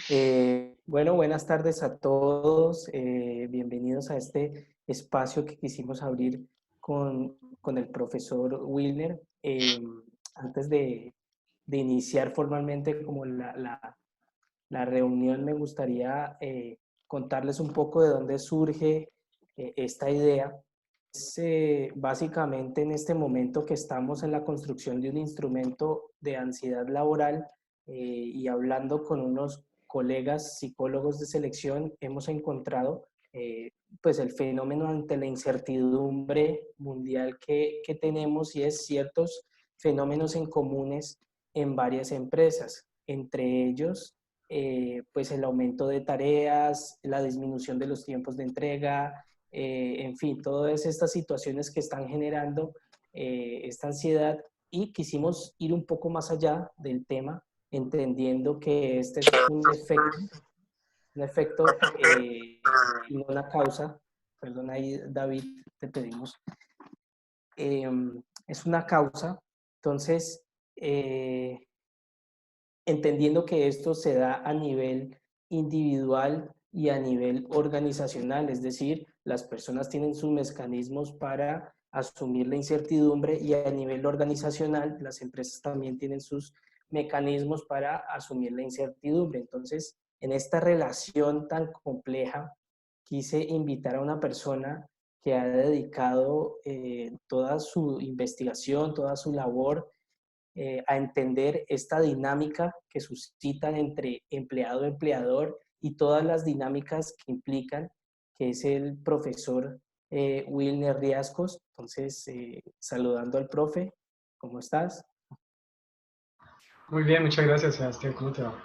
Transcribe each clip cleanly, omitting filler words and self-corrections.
Bueno, buenas tardes a todos. Bienvenidos a este espacio que quisimos abrir con el profesor Wilner. Antes de iniciar formalmente como la reunión, me gustaría contarles un poco de dónde surge esta idea. Básicamente en este momento que estamos en la construcción de un instrumento de ansiedad laboral y hablando con unos colegas psicólogos de selección, hemos encontrado pues el fenómeno ante la incertidumbre mundial que tenemos y es ciertos fenómenos en comunes en varias empresas, entre ellos pues el aumento de tareas, la disminución de los tiempos de entrega, en fin, todas estas situaciones que están generando esta ansiedad y quisimos ir un poco más allá del tema, entendiendo que este es un efecto y no una causa. Perdón ahí, David, te pedimos. Eh, es una causa, entonces, entendiendo que esto se da a nivel individual y a nivel organizacional, es decir, las personas tienen sus mecanismos para asumir la incertidumbre y a nivel organizacional las empresas también tienen sus mecanismos para asumir la incertidumbre. Entonces, en esta relación tan compleja, quise invitar a una persona que ha dedicado toda su investigación, toda su labor a entender esta dinámica que suscitan entre empleado-empleador y todas las dinámicas que implican, que es el profesor Wilner Riascos. Entonces, saludando al profe, ¿cómo estás? Muy bien, muchas gracias, Sebastián. ¿Cómo te va?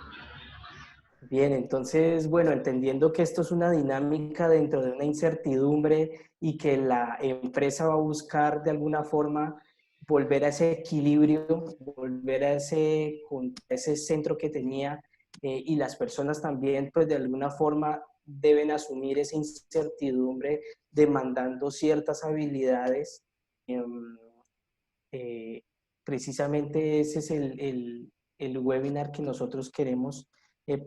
Bien, entonces, bueno, entendiendo que esto es una dinámica dentro de una incertidumbre y que la empresa va a buscar de alguna forma volver a ese equilibrio, volver a ese centro que tenía y las personas también, pues de alguna forma deben asumir esa incertidumbre demandando ciertas habilidades. em, eh, Precisamente ese es el webinar que nosotros queremos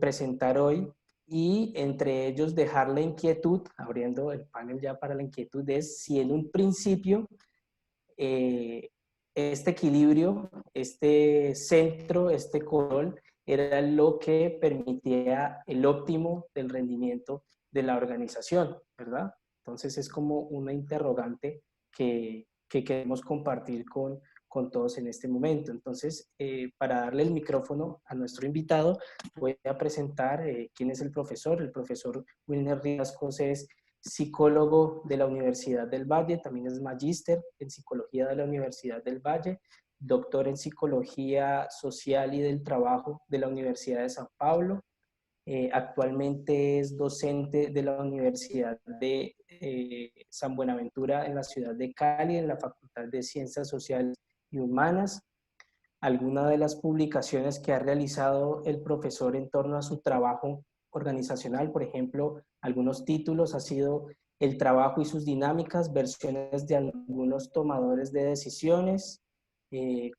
presentar hoy y entre ellos dejar la inquietud, abriendo el panel ya para la inquietud, es si en un principio eh, este equilibrio, este centro, este control era lo que permitía el óptimo del rendimiento de la organización, ¿verdad? Entonces es como una interrogante que queremos compartir con todos en este momento. Entonces, para darle el micrófono a nuestro invitado, voy a presentar quién es el profesor. El profesor Wilner Riascos es psicólogo de la Universidad del Valle, también es magíster en psicología de la Universidad del Valle, doctor en psicología social y del trabajo de la Universidad de San Pablo. Actualmente es docente de la Universidad de San Buenaventura en la ciudad de Cali, en la Facultad de Ciencias Sociales y Humanas. Algunas de las publicaciones que ha realizado el profesor en torno a su trabajo organizacional, por ejemplo, algunos títulos ha sido El trabajo y sus dinámicas, versiones de algunos tomadores de decisiones,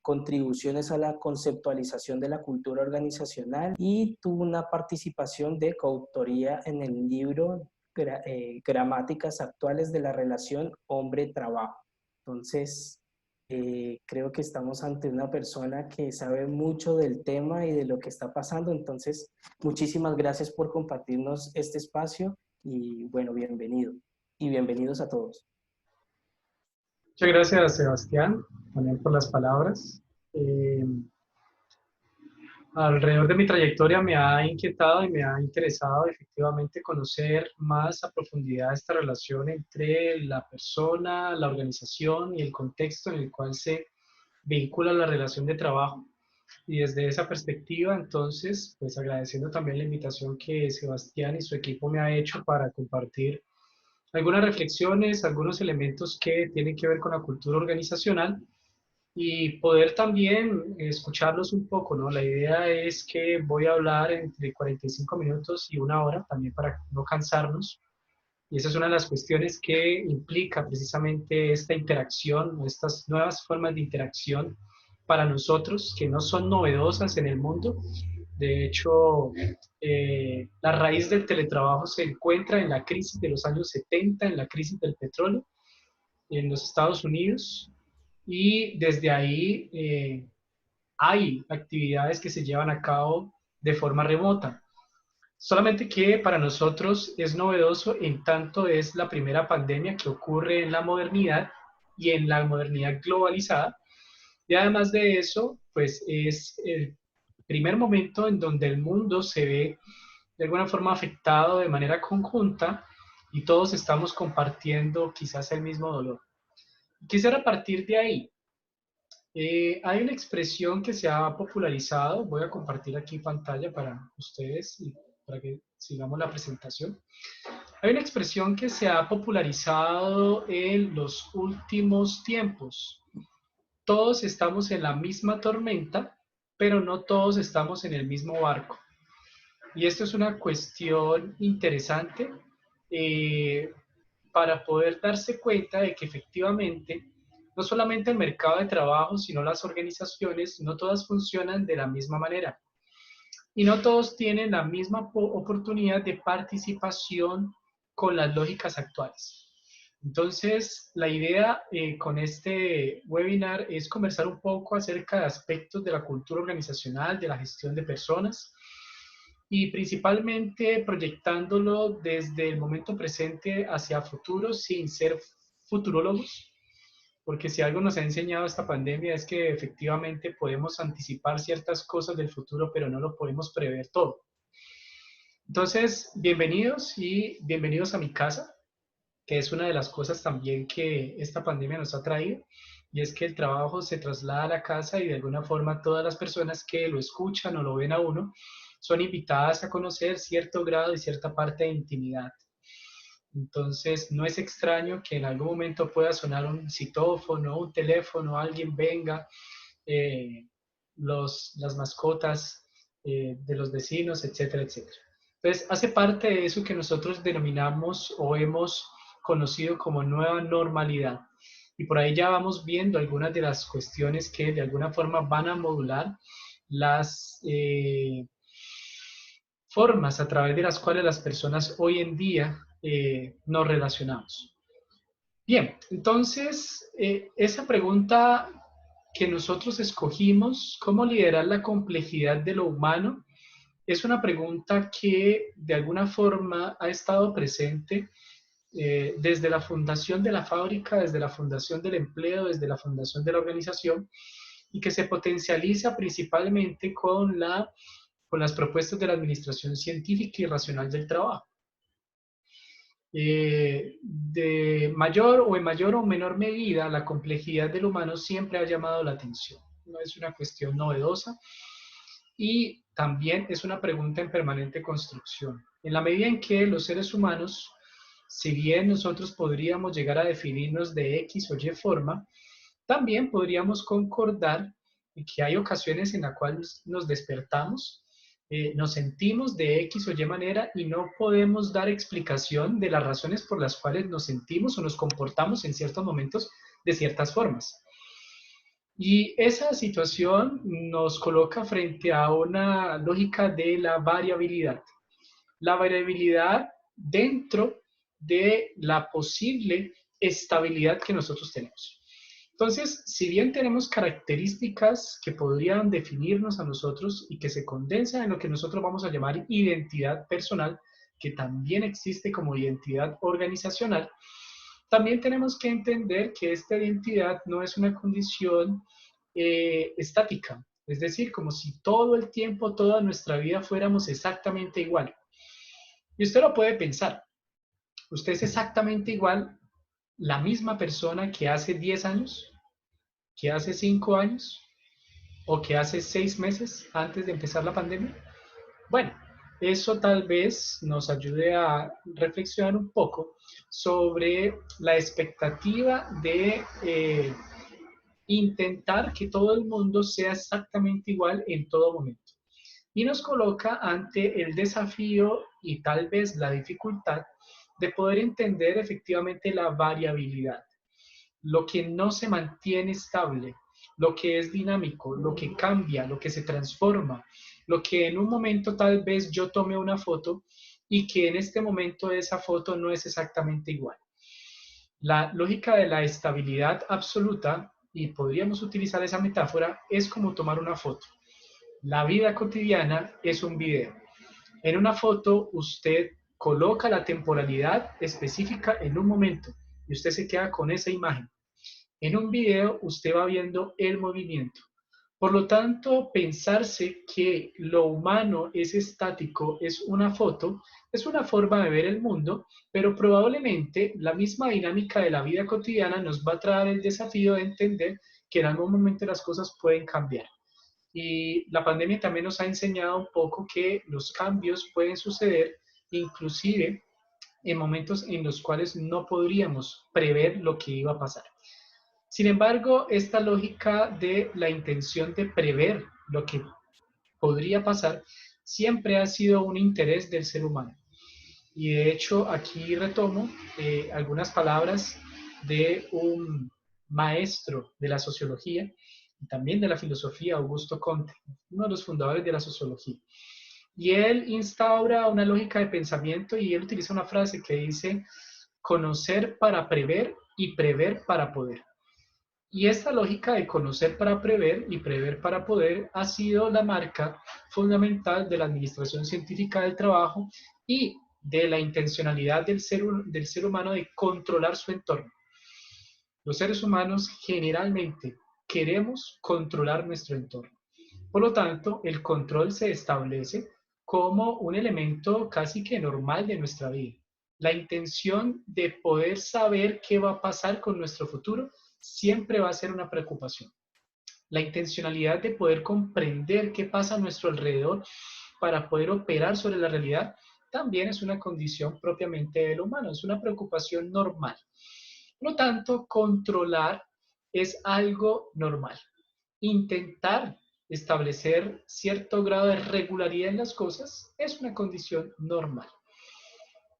contribuciones a la conceptualización de la cultura organizacional y tuvo una participación de coautoría en el libro Gramáticas actuales de la relación hombre-trabajo. Entonces, creo que estamos ante una persona que sabe mucho del tema y de lo que está pasando. Entonces, muchísimas gracias por compartirnos este espacio y bueno, bienvenido y bienvenidos a todos. Muchas gracias, Sebastián, también por las palabras. Eh, Alrededor de mi trayectoria me ha inquietado y me ha interesado efectivamente conocer más a profundidad esta relación entre la persona, la organización y el contexto en el cual se vincula la relación de trabajo. Y desde esa perspectiva, entonces, pues agradeciendo también la invitación que Sebastián y su equipo me ha hecho para compartir algunas reflexiones, algunos elementos que tienen que ver con la cultura organizacional y poder también escucharlos un poco, ¿no? La idea es que voy a hablar entre 45 minutos y una hora, también para no cansarnos. Y esa es una de las cuestiones que implica precisamente esta interacción, estas nuevas formas de interacción para nosotros, que no son novedosas en el mundo, De hecho, la raíz del teletrabajo se encuentra en la crisis de los años 70, en la crisis del petróleo en los Estados Unidos, y desde ahí hay actividades que se llevan a cabo de forma remota. Solamente que para nosotros es novedoso en tanto es la primera pandemia que ocurre en la modernidad y en la modernidad globalizada. Y además de eso, pues es el primer momento en donde el mundo se ve de alguna forma afectado de manera conjunta y todos estamos compartiendo quizás el mismo dolor. Quisiera partir de ahí. Hay una expresión que se ha popularizado, voy a compartir aquí pantalla para ustedes y para que sigamos la presentación. Hay una expresión que se ha popularizado en los últimos tiempos. Todos estamos en la misma tormenta, pero no todos estamos en el mismo barco. Y esto es una cuestión interesante eh, para poder darse cuenta de que efectivamente no solamente el mercado de trabajo, sino las organizaciones, no todas funcionan de la misma manera. Y no todos tienen la misma oportunidad de participación con las lógicas actuales. Entonces, la idea con este webinar es conversar un poco acerca de aspectos de la cultura organizacional, de la gestión de personas y principalmente proyectándolo desde el momento presente hacia futuro sin ser futurólogos, porque si algo nos ha enseñado esta pandemia es que efectivamente podemos anticipar ciertas cosas del futuro, pero no lo podemos prever todo. Entonces, bienvenidos y bienvenidos a mi casa, que es una de las cosas también que esta pandemia nos ha traído, y es que el trabajo se traslada a la casa y de alguna forma todas las personas que lo escuchan o lo ven a uno son invitadas a conocer cierto grado y cierta parte de intimidad. Entonces, no es extraño que en algún momento pueda sonar un citófono, un teléfono, alguien venga, eh, las mascotas de los vecinos, etcétera, etcétera. Entonces, hace parte de eso que nosotros denominamos o hemos conocido como nueva normalidad. Y por ahí ya vamos viendo algunas de las cuestiones que de alguna forma van a modular las formas a través de las cuales las personas hoy en día nos relacionamos. Bien, entonces, esa pregunta que nosotros escogimos, ¿cómo liderar la complejidad de lo humano? Es una pregunta que de alguna forma ha estado presente desde la fundación de la fábrica, desde la fundación del empleo, desde la fundación de la organización, y que se potencializa principalmente con las propuestas de la administración científica y racional del trabajo. De mayor o en mayor o menor medida, la complejidad del humano siempre ha llamado la atención. No es una cuestión novedosa y también es una pregunta en permanente construcción. En la medida en que los seres humanos, si bien nosotros podríamos llegar a definirnos de X o Y forma, también podríamos concordar en que hay ocasiones en las cuales nos despertamos, nos sentimos de X o Y manera y no podemos dar explicación de las razones por las cuales nos sentimos o nos comportamos en ciertos momentos de ciertas formas. Y esa situación nos coloca frente a una lógica de la variabilidad. La variabilidad dentro de la posible estabilidad que nosotros tenemos. Entonces, si bien tenemos características que podrían definirnos a nosotros y que se condensan en lo que nosotros vamos a llamar identidad personal, que también existe como identidad organizacional, también tenemos que entender que esta identidad no es una condición estática, es decir, como si todo el tiempo, toda nuestra vida fuéramos exactamente igual. Y usted lo puede pensar, usted es exactamente igual la misma persona que hace 10 años, que hace 5 años o que hace 6 meses antes de empezar la pandemia. Bueno, eso tal vez nos ayude a reflexionar un poco sobre la expectativa de intentar que todo el mundo sea exactamente igual en todo momento. Y nos coloca ante el desafío y tal vez la dificultad de poder entender efectivamente la variabilidad, lo que no se mantiene estable, lo que es dinámico, lo que cambia, lo que se transforma, lo que en un momento tal vez yo tome una foto y que en este momento esa foto no es exactamente igual. La lógica de la estabilidad absoluta, y podríamos utilizar esa metáfora, es como tomar una foto. La vida cotidiana es un video. En una foto usted coloca la temporalidad específica en un momento y usted se queda con esa imagen. En un video usted va viendo el movimiento. Por lo tanto, pensarse que lo humano es estático es una foto, es una forma de ver el mundo, pero probablemente la misma dinámica de la vida cotidiana nos va a traer el desafío de entender que en algún momento las cosas pueden cambiar. Y la pandemia también nos ha enseñado un poco que los cambios pueden suceder inclusive en momentos en los cuales no podríamos prever lo que iba a pasar. Sin embargo, esta lógica de la intención de prever lo que podría pasar siempre ha sido un interés del ser humano. Y de hecho, aquí retomo algunas palabras de un maestro de la sociología y también de la filosofía, Augusto Comte, uno de los fundadores de la sociología. Y él instaura una lógica de pensamiento y él utiliza una frase que dice, conocer para prever y prever para poder. Y esta lógica de conocer para prever y prever para poder ha sido la marca fundamental de la administración científica del trabajo y de la intencionalidad del ser humano de controlar su entorno. Los seres humanos generalmente queremos controlar nuestro entorno. Por lo tanto, el control se establece como un elemento casi que normal de nuestra vida. La intención de poder saber qué va a pasar con nuestro futuro siempre va a ser una preocupación. La intencionalidad de poder comprender qué pasa a nuestro alrededor para poder operar sobre la realidad también es una condición propiamente del humano, es una preocupación normal. Por lo tanto, controlar es algo normal. Intentar establecer cierto grado de regularidad en las cosas es una condición normal.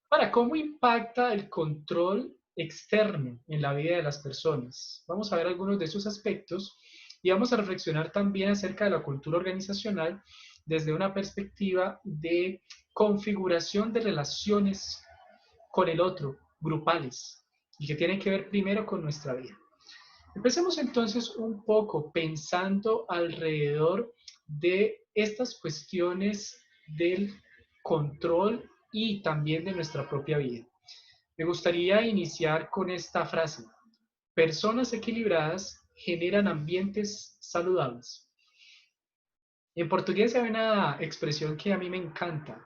Ahora, ¿cómo impacta el control externo en la vida de las personas? Vamos a ver algunos de esos aspectos y vamos a reflexionar también acerca de la cultura organizacional desde una perspectiva de configuración de relaciones con el otro, grupales, y que tienen que ver primero con nuestra vida. Empecemos entonces un poco pensando alrededor de estas cuestiones del control y también de nuestra propia vida. Me gustaría iniciar con esta frase. Personas equilibradas generan ambientes saludables. En portugués hay una expresión que a mí me encanta.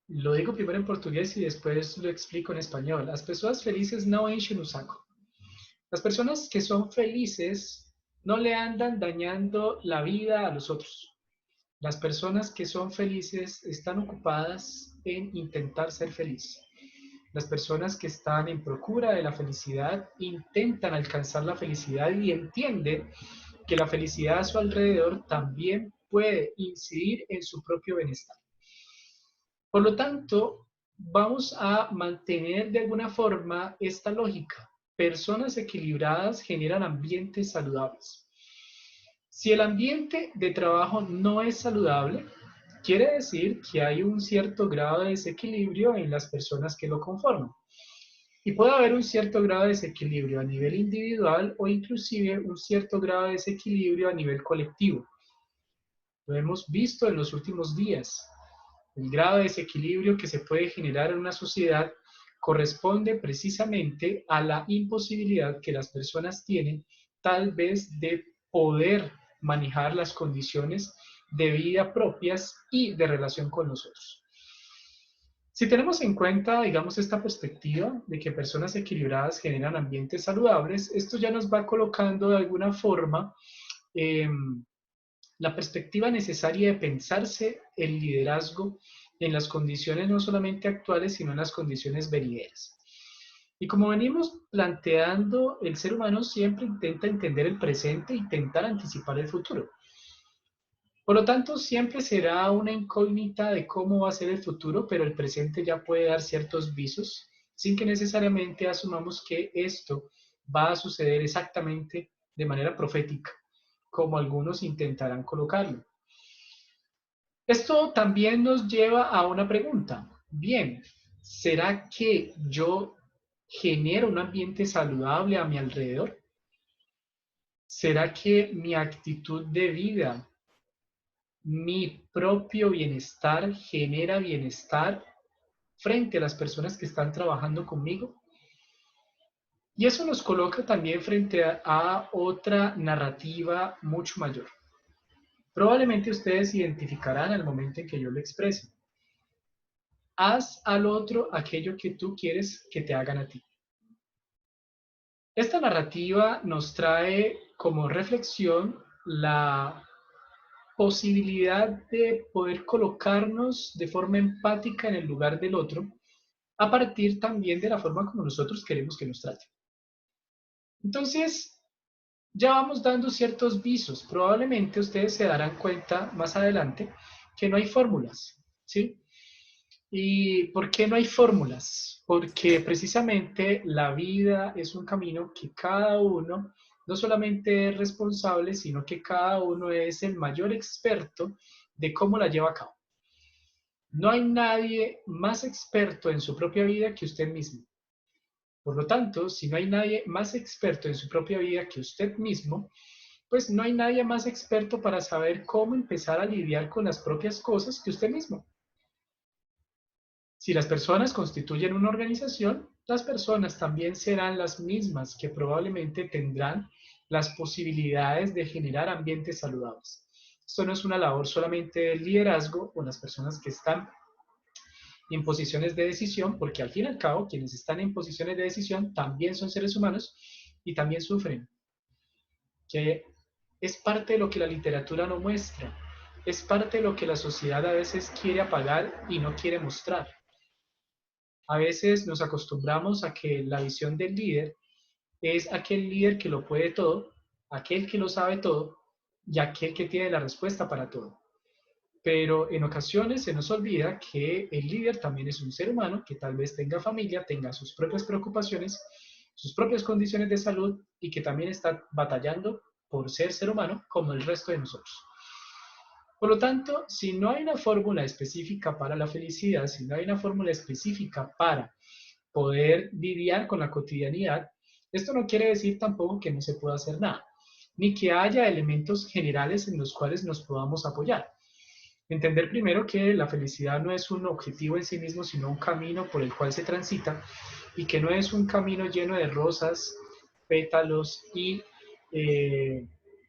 Lo digo primero en portugués y después lo explico en español. Las personas felices no enchen un saco. Las personas que son felices no le andan dañando la vida a los otros. Las personas que son felices están ocupadas en intentar ser felices. Las personas que están en procura de la felicidad intentan alcanzar la felicidad y entienden que la felicidad a su alrededor también puede incidir en su propio bienestar. Por lo tanto, vamos a mantener de alguna forma esta lógica. Personas equilibradas generan ambientes saludables. Si el ambiente de trabajo no es saludable, quiere decir que hay un cierto grado de desequilibrio en las personas que lo conforman. Y puede haber un cierto grado de desequilibrio a nivel individual o inclusive un cierto grado de desequilibrio a nivel colectivo. Lo hemos visto en los últimos días. El grado de desequilibrio que se puede generar en una sociedad corresponde precisamente a la imposibilidad que las personas tienen tal vez de poder manejar las condiciones de vida propias y de relación con nosotros. Si tenemos en cuenta, digamos, esta perspectiva de que personas equilibradas generan ambientes saludables, esto ya nos va colocando de alguna forma la perspectiva necesaria de pensarse el liderazgo en las condiciones no solamente actuales, sino en las condiciones venideras. Y como venimos planteando, el ser humano siempre intenta entender el presente e intentar anticipar el futuro. Por lo tanto, siempre será una incógnita de cómo va a ser el futuro, pero el presente ya puede dar ciertos visos, sin que necesariamente asumamos que esto va a suceder exactamente de manera profética, como algunos intentarán colocarlo. Esto también nos lleva a una pregunta. Bien, ¿será que yo genero un ambiente saludable a mi alrededor? ¿Será que mi actitud de vida, mi propio bienestar genera bienestar frente a las personas que están trabajando conmigo? Y eso nos coloca también frente a otra narrativa mucho mayor. Probablemente ustedes identificarán al momento en que yo lo exprese. Haz al otro aquello que tú quieres que te hagan a ti. Esta narrativa nos trae como reflexión la posibilidad de poder colocarnos de forma empática en el lugar del otro, a partir también de la forma como nosotros queremos que nos trate. Entonces, ya vamos dando ciertos visos. Probablemente ustedes se darán cuenta más adelante que no hay fórmulas, ¿sí? ¿Y por qué no hay fórmulas? Porque precisamente la vida es un camino que cada uno no solamente es responsable, sino que cada uno es el mayor experto de cómo la lleva a cabo. No hay nadie más experto en su propia vida que usted mismo. Por lo tanto, si no hay nadie más experto en su propia vida que usted mismo, pues no hay nadie más experto para saber cómo empezar a lidiar con las propias cosas que usted mismo. Si las personas constituyen una organización, las personas también serán las mismas que probablemente tendrán las posibilidades de generar ambientes saludables. Esto no es una labor solamente del liderazgo o las personas que están en posiciones de decisión, porque al fin y al cabo quienes están en posiciones de decisión también son seres humanos y también sufren, que es parte de lo que la literatura no muestra, es parte de lo que la sociedad a veces quiere apagar y no quiere mostrar. A veces nos acostumbramos a que la visión del líder es aquel líder que lo puede todo, aquel que lo sabe todo y aquel que tiene la respuesta para todo. Pero en ocasiones se nos olvida que el líder también es un ser humano que tal vez tenga familia, tenga sus propias preocupaciones, sus propias condiciones de salud y que también está batallando por ser humano como el resto de nosotros. Por lo tanto, si no hay una fórmula específica para la felicidad, si no hay una fórmula específica para poder lidiar con la cotidianidad, esto no quiere decir tampoco que no se pueda hacer nada, ni que haya elementos generales en los cuales nos podamos apoyar. Entender primero que la felicidad no es un objetivo en sí mismo, sino un camino por el cual se transita y que no es un camino lleno de rosas, pétalos y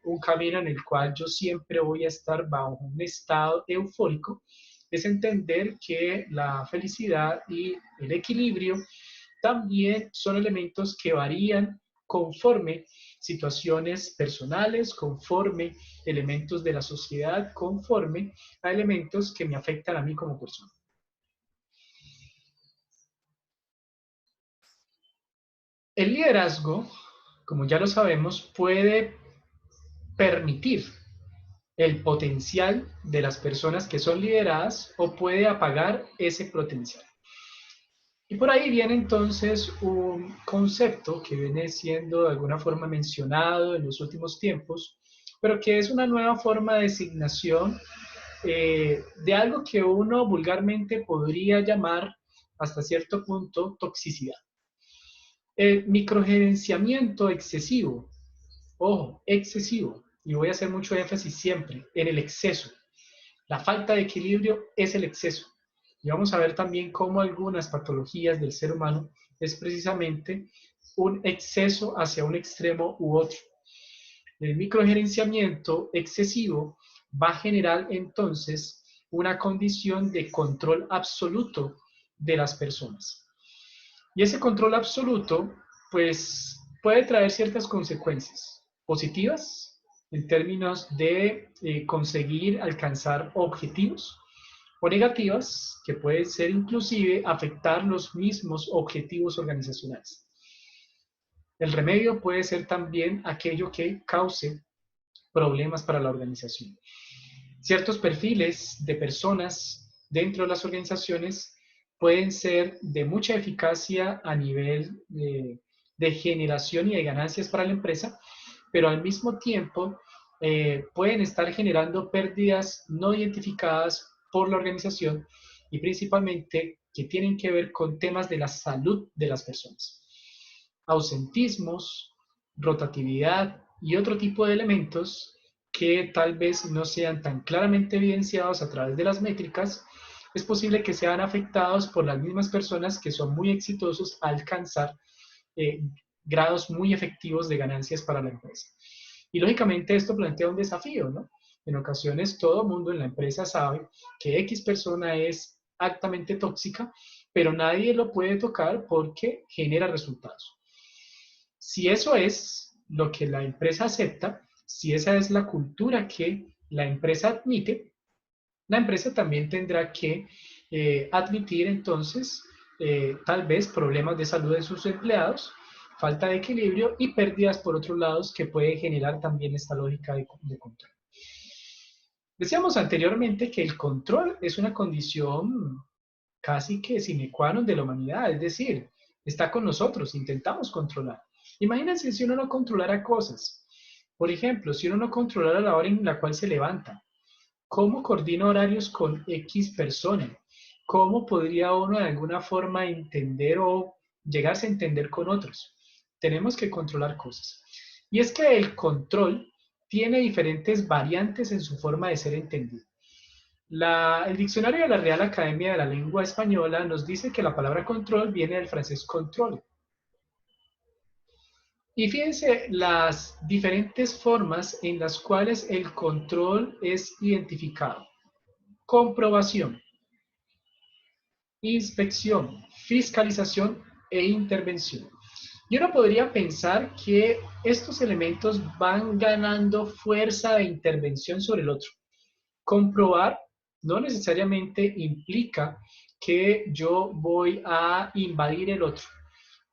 un camino en el cual yo siempre voy a estar bajo un estado eufórico. Es entender que la felicidad y el equilibrio también son elementos que varían conforme situaciones personales, conforme elementos de la sociedad, conforme a elementos que me afectan a mí como persona. El liderazgo, como ya lo sabemos, puede permitir el potencial de las personas que son lideradas o puede apagar ese potencial. Y por ahí viene entonces un concepto que viene siendo de alguna forma mencionado en los últimos tiempos, pero que es una nueva forma de designación de algo que uno vulgarmente podría llamar hasta cierto punto toxicidad. El microgerenciamiento excesivo, ojo, excesivo, y voy a hacer mucho énfasis siempre en el exceso. La falta de equilibrio es el exceso. Y vamos a ver también cómo algunas patologías del ser humano es precisamente un exceso hacia un extremo u otro. El microgerenciamiento excesivo va a generar entonces una condición de control absoluto de las personas. Y ese control absoluto, pues, puede traer ciertas consecuencias positivas en términos de conseguir alcanzar objetivos o negativas que pueden ser inclusive afectar los mismos objetivos organizacionales. El remedio puede ser también aquello que cause problemas para la organización. Ciertos perfiles de personas dentro de las organizaciones pueden ser de mucha eficacia a nivel de generación y de ganancias para la empresa, pero al mismo tiempo pueden estar generando pérdidas no identificadas por la organización y principalmente que tienen que ver con temas de la salud de las personas. Ausentismos, rotatividad y otro tipo de elementos que tal vez no sean tan claramente evidenciados a través de las métricas, es posible que sean afectados por las mismas personas que son muy exitosos a alcanzar grados muy efectivos de ganancias para la empresa. Y lógicamente esto plantea un desafío, ¿no? En ocasiones todo el mundo en la empresa sabe que X persona es altamente tóxica, pero nadie lo puede tocar porque genera resultados. Si eso es lo que la empresa acepta, si esa es la cultura que la empresa admite, la empresa también tendrá que admitir entonces tal vez problemas de salud de sus empleados, falta de equilibrio y pérdidas por otros lados que puede generar también esta lógica de control. Decíamos anteriormente que el control es una condición casi que sine qua non de la humanidad, es decir, está con nosotros, intentamos controlar. Imagínense si uno no controlara cosas. Por ejemplo, si uno no controlara la hora en la cual se levanta, ¿cómo coordina horarios con X persona? ¿Cómo podría uno de alguna forma entender o llegarse a entender con otros? Tenemos que controlar cosas. Y es que el control tiene diferentes variantes en su forma de ser entendido. El diccionario de la Real Academia de la Lengua Española nos dice que la palabra control viene del francés control. Y fíjense las diferentes formas en las cuales el control es identificado. Comprobación, inspección, fiscalización e intervención. Y uno podría pensar que estos elementos van ganando fuerza de intervención sobre el otro. Comprobar no necesariamente implica que yo voy a invadir el otro,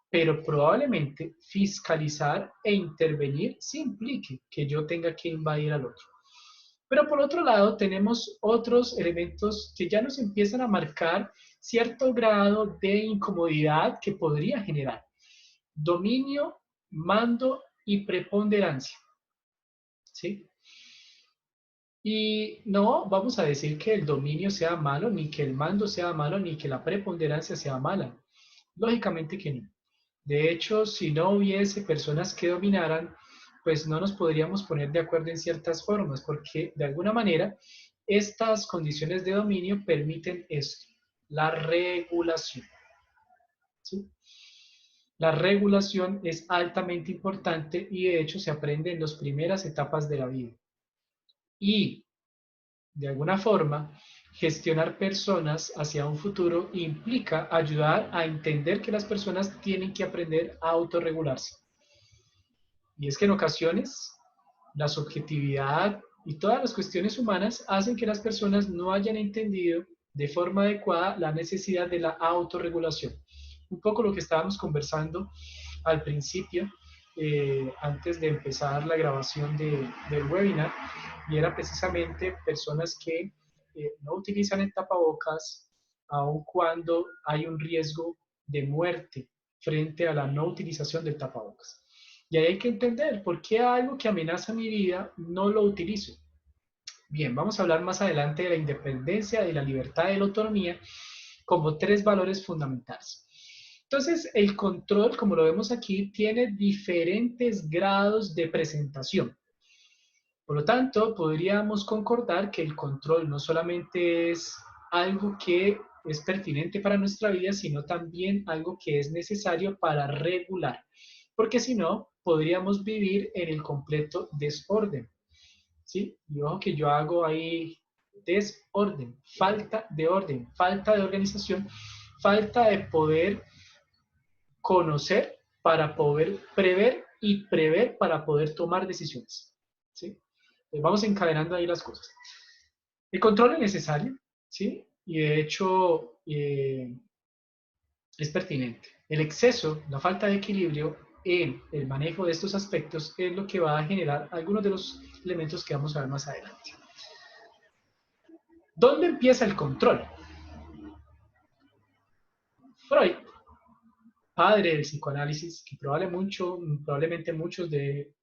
pero probablemente fiscalizar e intervenir sí implique que yo tenga que invadir al otro. Pero por otro lado, tenemos otros elementos que ya nos empiezan a marcar cierto grado de incomodidad que podría generar. Dominio, mando y preponderancia. ¿Sí? Y no vamos a decir que el dominio sea malo, ni que el mando sea malo, ni que la preponderancia sea mala. Lógicamente que no. De hecho, si no hubiese personas que dominaran, pues no nos podríamos poner de acuerdo en ciertas formas, porque de alguna manera estas condiciones de dominio permiten esto, la regulación. ¿Sí? La regulación es altamente importante y de hecho se aprende en las primeras etapas de la vida. Y de alguna forma, gestionar personas hacia un futuro implica ayudar a entender que las personas tienen que aprender a autorregularse. Y es que en ocasiones la subjetividad y todas las cuestiones humanas hacen que las personas no hayan entendido de forma adecuada la necesidad de la autorregulación. Un poco lo que estábamos conversando al principio, antes de empezar la grabación del webinar, y era precisamente personas que no utilizan el tapabocas aun cuando hay un riesgo de muerte frente a la no utilización del tapabocas. Y ahí hay que entender por qué algo que amenaza mi vida no lo utilizo. Bien, vamos a hablar más adelante de la independencia, de la libertad y de la autonomía como tres valores fundamentales. Entonces, el control, como lo vemos aquí, tiene diferentes grados de presentación. Por lo tanto, podríamos concordar que el control no solamente es algo que es pertinente para nuestra vida, sino también algo que es necesario para regular, porque si no, podríamos vivir en el completo desorden. ¿Sí? Y ojo que yo hago ahí desorden, falta de organización, falta de poder conocer para poder prever y prever para poder tomar decisiones. ¿Sí? Vamos encadenando ahí las cosas. El control es necesario, ¿sí? Y de hecho es pertinente. El exceso, la falta de equilibrio en el manejo de estos aspectos es lo que va a generar algunos de los elementos que vamos a ver más adelante. ¿Dónde empieza el control? Freud padre del psicoanálisis, que probablemente muchos de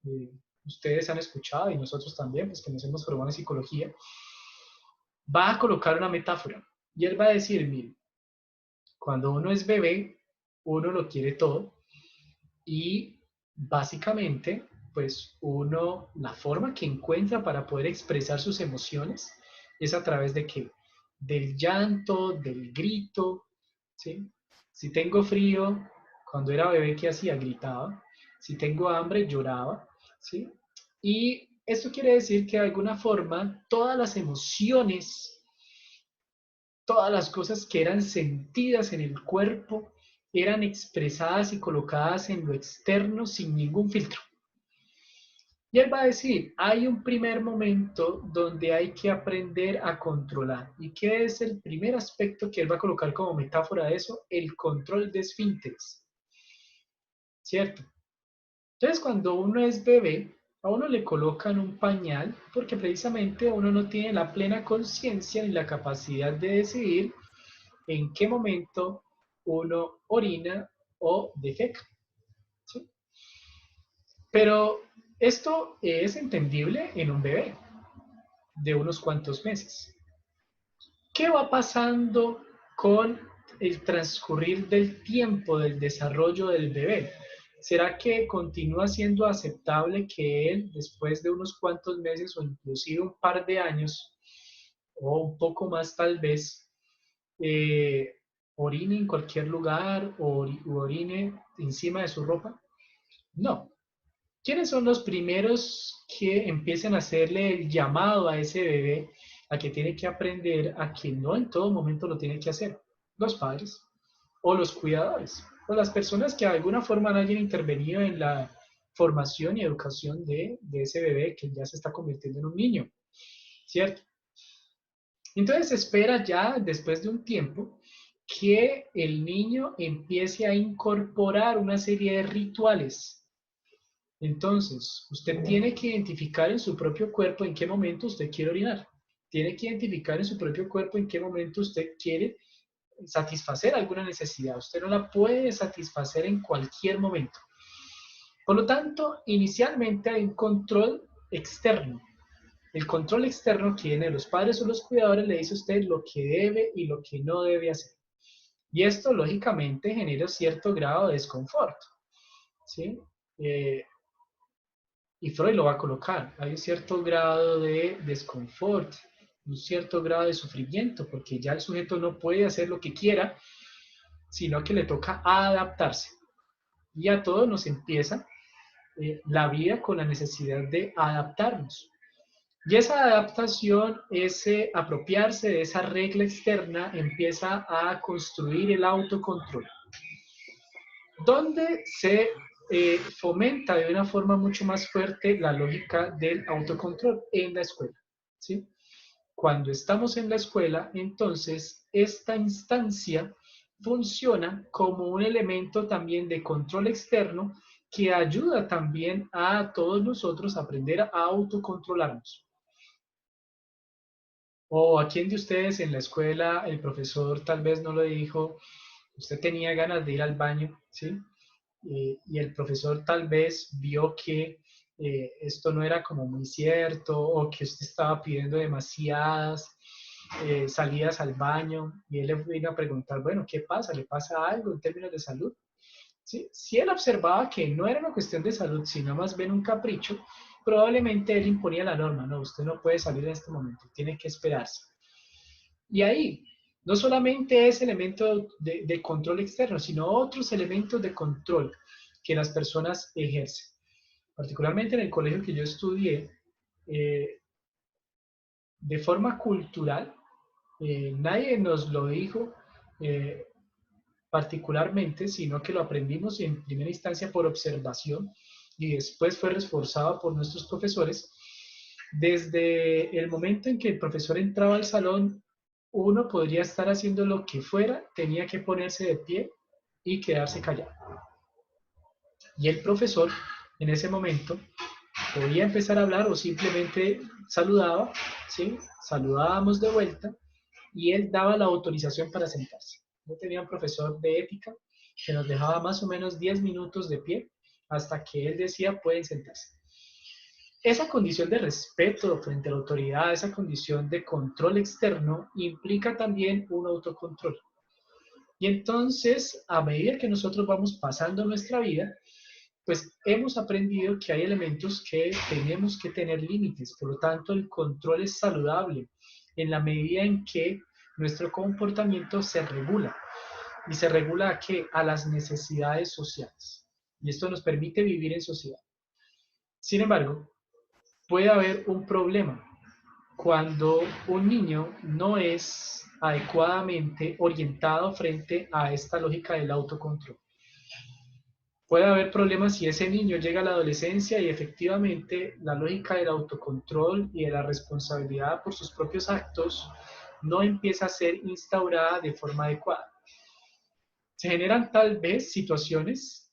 ustedes han escuchado y nosotros también, pues que nos hemos formado en psicología, va a colocar una metáfora y él va a decir, mire, cuando uno es bebé, uno lo quiere todo y básicamente, pues uno, la forma que encuentra para poder expresar sus emociones es a través de qué? Del llanto, del grito, ¿sí? Si tengo frío, cuando era bebé, ¿qué hacía? Gritaba. Si tengo hambre, lloraba, ¿sí? Y esto quiere decir que de alguna forma todas las emociones, todas las cosas que eran sentidas en el cuerpo, eran expresadas y colocadas en lo externo sin ningún filtro. Y él va a decir, hay un primer momento donde hay que aprender a controlar. ¿Y qué es el primer aspecto que él va a colocar como metáfora de eso? El control de esfínteres. ¿Cierto? Entonces, cuando uno es bebé, a uno le colocan un pañal porque precisamente uno no tiene la plena conciencia ni la capacidad de decidir en qué momento uno orina o defeca. ¿Sí? Pero esto es entendible en un bebé de unos cuantos meses. ¿Qué va pasando con el transcurrir del tiempo del desarrollo del bebé? ¿Será que continúa siendo aceptable que él, después de unos cuantos meses o inclusive un par de años, o un poco más tal vez, eh, orine en cualquier lugar o orine encima de su ropa? No. ¿Quiénes son los primeros que empiezan a hacerle el llamado a ese bebé a que tiene que aprender a que no en todo momento lo tiene que hacer? Los padres o los cuidadores o las personas que de alguna forma hayan intervenido en la formación y educación de ese bebé que ya se está convirtiendo en un niño, ¿cierto? Entonces se espera ya después de un tiempo que el niño empiece a incorporar una serie de rituales. Entonces, usted tiene que identificar en su propio cuerpo en qué momento usted quiere orinar. Tiene que identificar en su propio cuerpo en qué momento usted quiere satisfacer alguna necesidad. Usted no la puede satisfacer en cualquier momento. Por lo tanto, inicialmente hay un control externo. El control externo que viene de los padres o los cuidadores le dice a usted lo que debe y lo que no debe hacer. Y esto, lógicamente, genera cierto grado de desconfort. ¿Sí? Y Freud lo va a colocar. Hay un cierto grado de desconfort, un cierto grado de sufrimiento, porque ya el sujeto no puede hacer lo que quiera, sino que le toca adaptarse. Y a todos nos empieza la vida con la necesidad de adaptarnos. Y esa adaptación, ese apropiarse de esa regla externa, empieza a construir el autocontrol, donde se fomenta de una forma mucho más fuerte la lógica del autocontrol en la escuela. ¿Sí? Cuando estamos en la escuela, entonces esta instancia funciona como un elemento también de control externo que ayuda también a todos nosotros a aprender a autocontrolarnos. O a quién de ustedes en la escuela el profesor tal vez no lo dijo, usted tenía ganas de ir al baño, ¿sí? Y el profesor tal vez vio que esto no era como muy cierto o que usted estaba pidiendo demasiadas salidas al baño y él le vino a preguntar, bueno, ¿qué pasa? ¿Le pasa algo en términos de salud? ¿Sí? Si él observaba que no era una cuestión de salud, sino más bien un capricho, probablemente él imponía la norma, no, usted no puede salir en este momento, tiene que esperarse. Y ahí, no solamente es elemento de control externo, sino otros elementos de control que las personas ejercen. Particularmente en el colegio que yo estudié, de forma cultural, nadie nos lo dijo particularmente, sino que lo aprendimos en primera instancia por observación y después fue reforzado por nuestros profesores. Desde el momento en que el profesor entraba al salón, uno podría estar haciendo lo que fuera, tenía que ponerse de pie y quedarse callado. Y el profesor, en ese momento, podía empezar a hablar o simplemente saludaba, ¿sí? Saludábamos de vuelta y él daba la autorización para sentarse. Yo tenía un profesor de ética que nos dejaba más o menos 10 minutos de pie hasta que él decía pueden sentarse. Esa condición de respeto frente a la autoridad, esa condición de control externo, implica también un autocontrol. Y entonces, a medida que nosotros vamos pasando nuestra vida, pues hemos aprendido que hay elementos que tenemos que tener límites. Por lo tanto, el control es saludable en la medida en que nuestro comportamiento se regula. ¿Y se regula a qué? A las necesidades sociales. Y esto nos permite vivir en sociedad. Sin embargo, puede haber un problema cuando un niño no es adecuadamente orientado frente a esta lógica del autocontrol. Puede haber problemas si ese niño llega a la adolescencia y efectivamente la lógica del autocontrol y de la responsabilidad por sus propios actos no empieza a ser instaurada de forma adecuada. Se generan tal vez situaciones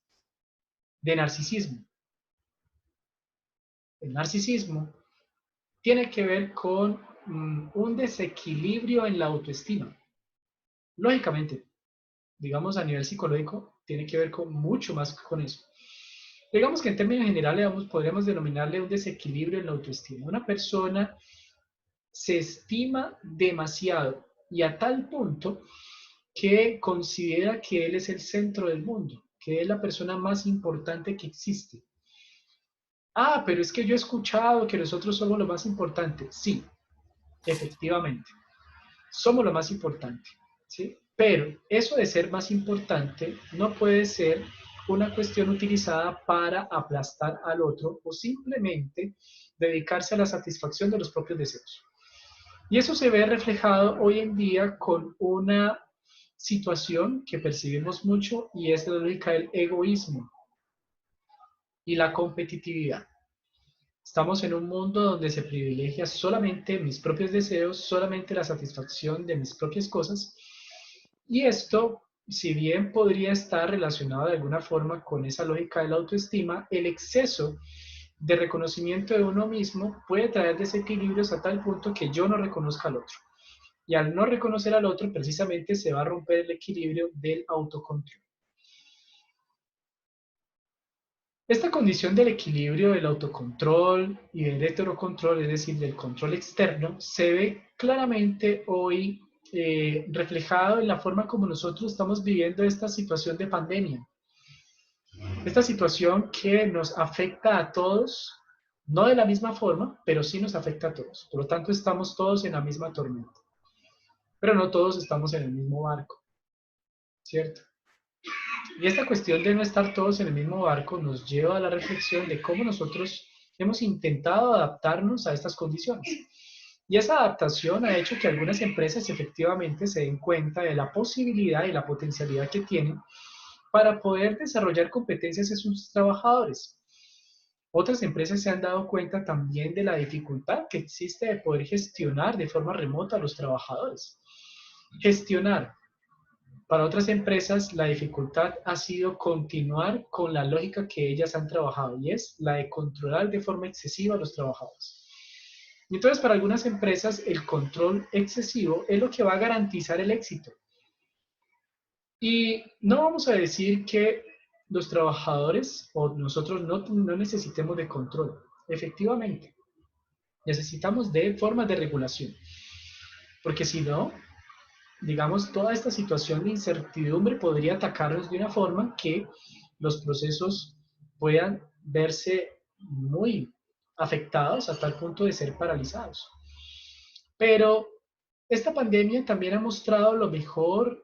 de narcisismo. El narcisismo tiene que ver con un desequilibrio en la autoestima. Lógicamente, digamos a nivel psicológico, tiene que ver con mucho más con eso. Digamos que en términos generales podríamos denominarle un desequilibrio en la autoestima. Una persona se estima demasiado y a tal punto que considera que él es el centro del mundo, que es la persona más importante que existe. Ah, pero es que yo he escuchado que nosotros somos lo más importante. Sí, efectivamente, somos lo más importante, ¿sí? Pero eso de ser más importante no puede ser una cuestión utilizada para aplastar al otro o simplemente dedicarse a la satisfacción de los propios deseos. Y eso se ve reflejado hoy en día con una situación que percibimos mucho y es la lógica del egoísmo y la competitividad. Estamos en un mundo donde se privilegia solamente mis propios deseos, solamente la satisfacción de mis propias cosas. Y esto, si bien podría estar relacionado de alguna forma con esa lógica de la autoestima, el exceso de reconocimiento de uno mismo puede traer desequilibrios a tal punto que yo no reconozca al otro. Y al no reconocer al otro, precisamente se va a romper el equilibrio del autocontrol. Esta condición del equilibrio del autocontrol y del heterocontrol, es decir, del control externo, se ve claramente hoy reflejado en la forma como nosotros estamos viviendo esta situación de pandemia. Esta situación que nos afecta a todos, no de la misma forma, pero sí nos afecta a todos. Por lo tanto, estamos todos en la misma tormenta, pero no todos estamos en el mismo barco, ¿cierto? Y esta cuestión de no estar todos en el mismo barco nos lleva a la reflexión de cómo nosotros hemos intentado adaptarnos a estas condiciones. Y esa adaptación ha hecho que algunas empresas efectivamente se den cuenta de la posibilidad y la potencialidad que tienen para poder desarrollar competencias en sus trabajadores. Otras empresas se han dado cuenta también de la dificultad que existe de poder gestionar de forma remota a los trabajadores. Gestionar. Para otras empresas, la dificultad ha sido continuar con la lógica que ellas han trabajado y es la de controlar de forma excesiva a los trabajadores. Entonces, para algunas empresas, el control excesivo es lo que va a garantizar el éxito. Y no vamos a decir que los trabajadores o nosotros no necesitemos de control. Efectivamente, necesitamos de formas de regulación. Porque si no, digamos, toda esta situación de incertidumbre podría atacarnos de una forma que los procesos puedan verse muy afectados a tal punto de ser paralizados. Pero esta pandemia también ha mostrado lo mejor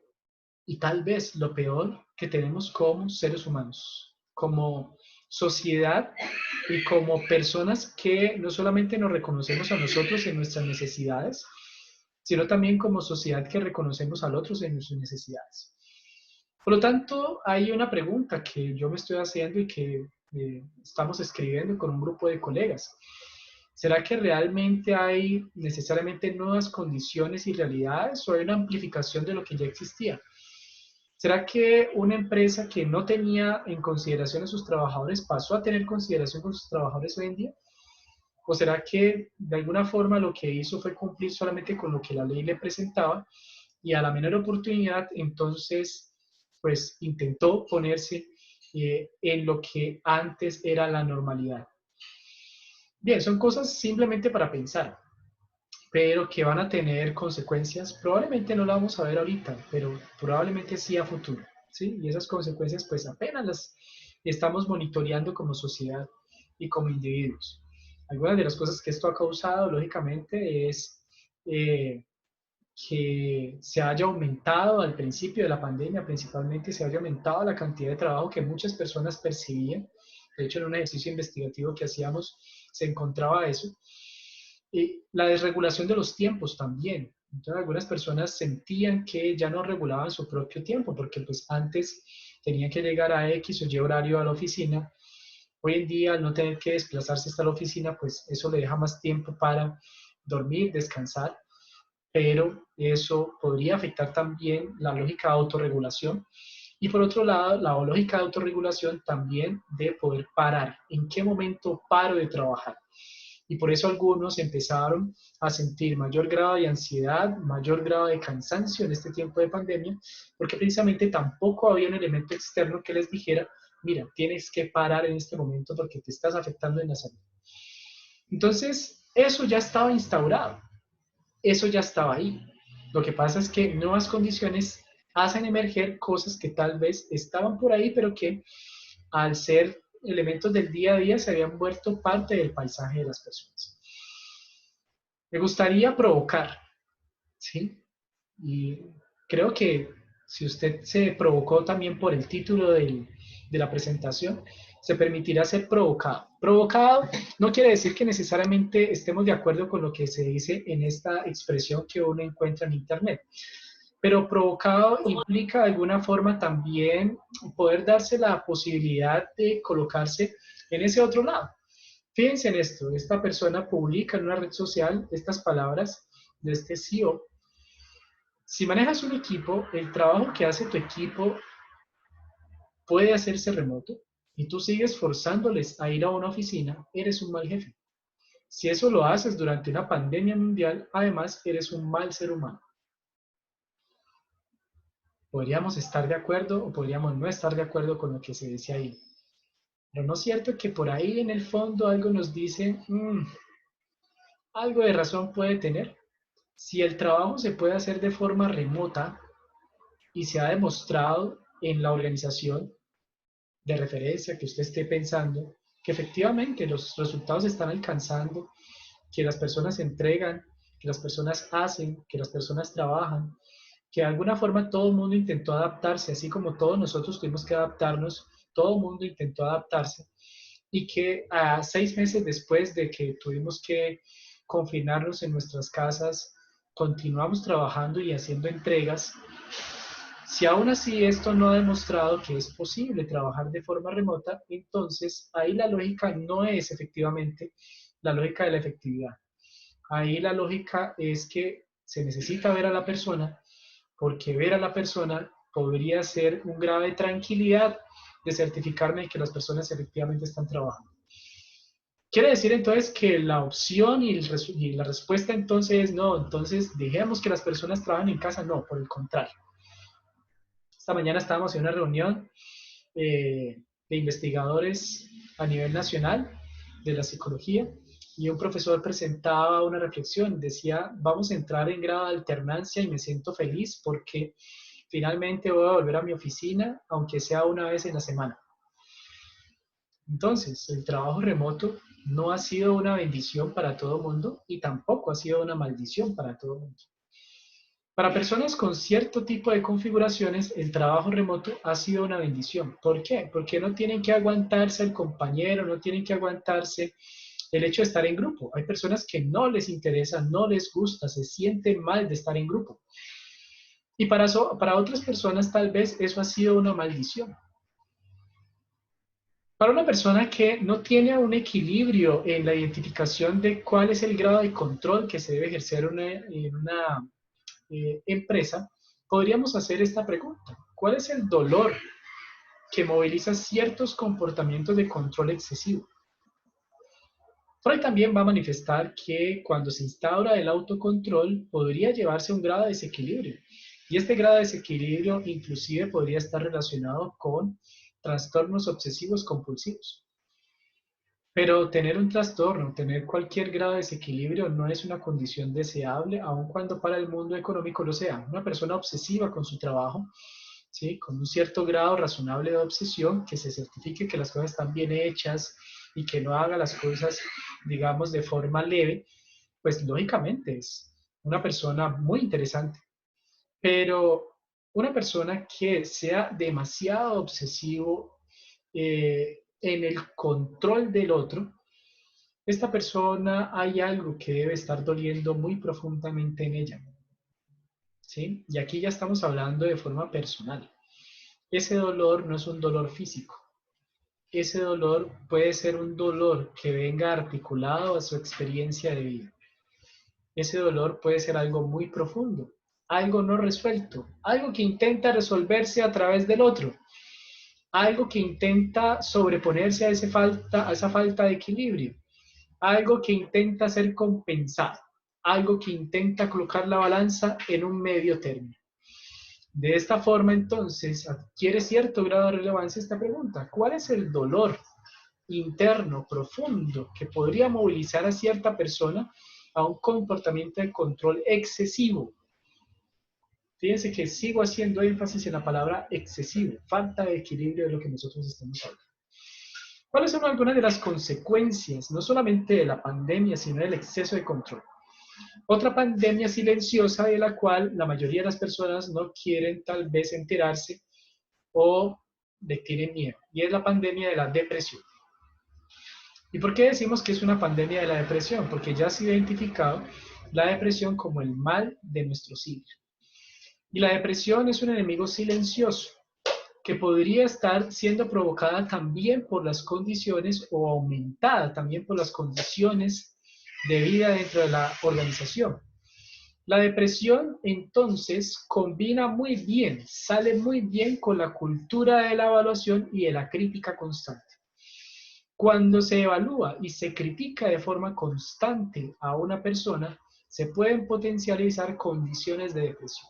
y tal vez lo peor que tenemos como seres humanos, como sociedad y como personas que no solamente nos reconocemos a nosotros en nuestras necesidades, sino también como sociedad que reconocemos al otro en sus necesidades. Por lo tanto, hay una pregunta que yo me estoy haciendo y que estamos escribiendo con un grupo de colegas. ¿Será que realmente hay necesariamente nuevas condiciones y realidades o hay una amplificación de lo que ya existía? ¿Será que una empresa que no tenía en consideración a sus trabajadores pasó a tener consideración con sus trabajadores hoy en día? ¿O será que de alguna forma lo que hizo fue cumplir solamente con lo que la ley le presentaba y a la menor oportunidad entonces pues intentó ponerse en lo que antes era la normalidad. Bien, son cosas simplemente para pensar, pero que van a tener consecuencias. Probablemente no la vamos a ver ahorita, pero probablemente sí a futuro, ¿sí? Y esas consecuencias pues apenas las estamos monitoreando como sociedad y como individuos. Algunas de las cosas que esto ha causado, lógicamente, es que se haya aumentado al principio de la pandemia, principalmente se haya aumentado la cantidad de trabajo que muchas personas percibían. De hecho, en un ejercicio investigativo que hacíamos se encontraba eso. Y la desregulación de los tiempos también. Entonces, algunas personas sentían que ya no regulaban su propio tiempo, porque pues antes tenían que llegar a X o Y horario a la oficina. Hoy en día, al no tener que desplazarse hasta la oficina, pues eso le deja más tiempo para dormir, descansar, pero eso podría afectar también la lógica de autorregulación. Y por otro lado, la lógica de autorregulación también de poder parar. ¿En qué momento paro de trabajar? Y por eso algunos empezaron a sentir mayor grado de ansiedad, mayor grado de cansancio en este tiempo de pandemia, porque precisamente tampoco había un elemento externo que les dijera, mira, tienes que parar en este momento porque te estás afectando en la salud. Entonces, eso ya estaba instaurado, eso ya estaba ahí. Lo que pasa es que nuevas condiciones hacen emerger cosas que tal vez estaban por ahí, pero que al ser elementos del día a día se habían vuelto parte del paisaje de las personas. Me gustaría provocar, ¿sí? Y creo que si usted se provocó también por el título de la presentación, se permitirá ser provocado. Provocado no quiere decir que necesariamente estemos de acuerdo con lo que se dice en esta expresión que uno encuentra en Internet. Pero provocado implica de alguna forma también poder darse la posibilidad de colocarse en ese otro lado. Fíjense en esto, esta persona publica en una red social estas palabras de este CEO. Si manejas un equipo, el trabajo que hace tu equipo puede hacerse remoto y tú sigues forzándoles a ir a una oficina, eres un mal jefe. Si eso lo haces durante una pandemia mundial, además eres un mal ser humano. Podríamos estar de acuerdo o podríamos no estar de acuerdo con lo que se dice ahí. Pero no es cierto que por ahí en el fondo algo nos dice, algo de razón puede tener. Si el trabajo se puede hacer de forma remota y se ha demostrado en la organización de referencia que usted esté pensando, que efectivamente los resultados se están alcanzando, que las personas se entregan, que las personas hacen, que las personas trabajan, que de alguna forma todo el mundo intentó adaptarse, así como todos nosotros tuvimos que adaptarnos, todo el mundo intentó adaptarse, y que a 6 meses después de que tuvimos que confinarnos en nuestras casas, continuamos trabajando y haciendo entregas. Si aún así esto no ha demostrado que es posible trabajar de forma remota, entonces ahí la lógica no es efectivamente la lógica de la efectividad. Ahí la lógica es que se necesita ver a la persona, porque ver a la persona podría ser un grado de tranquilidad de certificarme de que las personas efectivamente están trabajando. Quiere decir entonces que la opción y la respuesta entonces es no, entonces dejemos que las personas trabajen en casa. No, por el contrario. Esta mañana estábamos en una reunión de investigadores a nivel nacional de la psicología y un profesor presentaba una reflexión. Decía, vamos a entrar en grado de alternancia y me siento feliz porque finalmente voy a volver a mi oficina, aunque sea una vez en la semana. Entonces, el trabajo remoto no ha sido una bendición para todo el mundo y tampoco ha sido una maldición para todo el mundo. Para personas con cierto tipo de configuraciones, el trabajo remoto ha sido una bendición. ¿Por qué? Porque no tienen que aguantarse el compañero, no tienen que aguantarse el hecho de estar en grupo. Hay personas que no les interesa, no les gusta, se sienten mal de estar en grupo. Y para otras personas tal vez eso ha sido una maldición. Para una persona que no tiene un equilibrio en la identificación de cuál es el grado de control que se debe ejercer en una empresa, podríamos hacer esta pregunta. ¿Cuál es el dolor que moviliza ciertos comportamientos de control excesivo? Freud también va a manifestar que cuando se instaura el autocontrol podría llevarse a un grado de desequilibrio. Y este grado de desequilibrio inclusive podría estar relacionado con trastornos obsesivos compulsivos. Pero tener un trastorno, tener cualquier grado de desequilibrio no es una condición deseable, aun cuando para el mundo económico lo sea. Una persona obsesiva con su trabajo, ¿sí?, con un cierto grado razonable de obsesión, que se certifique que las cosas están bien hechas y que no haga las cosas, digamos, de forma leve, pues lógicamente es una persona muy interesante. Pero una persona que sea demasiado obsesivo en el control del otro, esta persona hay algo que debe estar doliendo muy profundamente en ella, ¿sí? Y aquí ya estamos hablando de forma personal. Ese dolor no es un dolor físico. Ese dolor puede ser un dolor que venga articulado a su experiencia de vida. Ese dolor puede ser algo muy profundo, algo no resuelto, algo que intenta resolverse a través del otro, algo que intenta sobreponerse a esa falta de equilibrio, algo que intenta ser compensado, algo que intenta colocar la balanza en un medio término. De esta forma, entonces, adquiere cierto grado de relevancia esta pregunta: ¿cuál es el dolor interno profundo que podría movilizar a cierta persona a un comportamiento de control excesivo? Fíjense que sigo haciendo énfasis en la palabra excesivo, falta de equilibrio de lo que nosotros estamos hablando. ¿Cuáles son algunas de las consecuencias, no solamente de la pandemia, sino del exceso de control? Otra pandemia silenciosa de la cual la mayoría de las personas no quieren tal vez enterarse o le tienen miedo, y es la pandemia de la depresión. ¿Y por qué decimos que es una pandemia de la depresión? Porque ya se ha identificado la depresión como el mal de nuestro siglo. Y la depresión es un enemigo silencioso que podría estar siendo provocada también por las condiciones o aumentada también por las condiciones de vida dentro de la organización. La depresión entonces combina muy bien, sale muy bien con la cultura de la evaluación y de la crítica constante. Cuando se evalúa y se critica de forma constante a una persona, se pueden potencializar condiciones de depresión.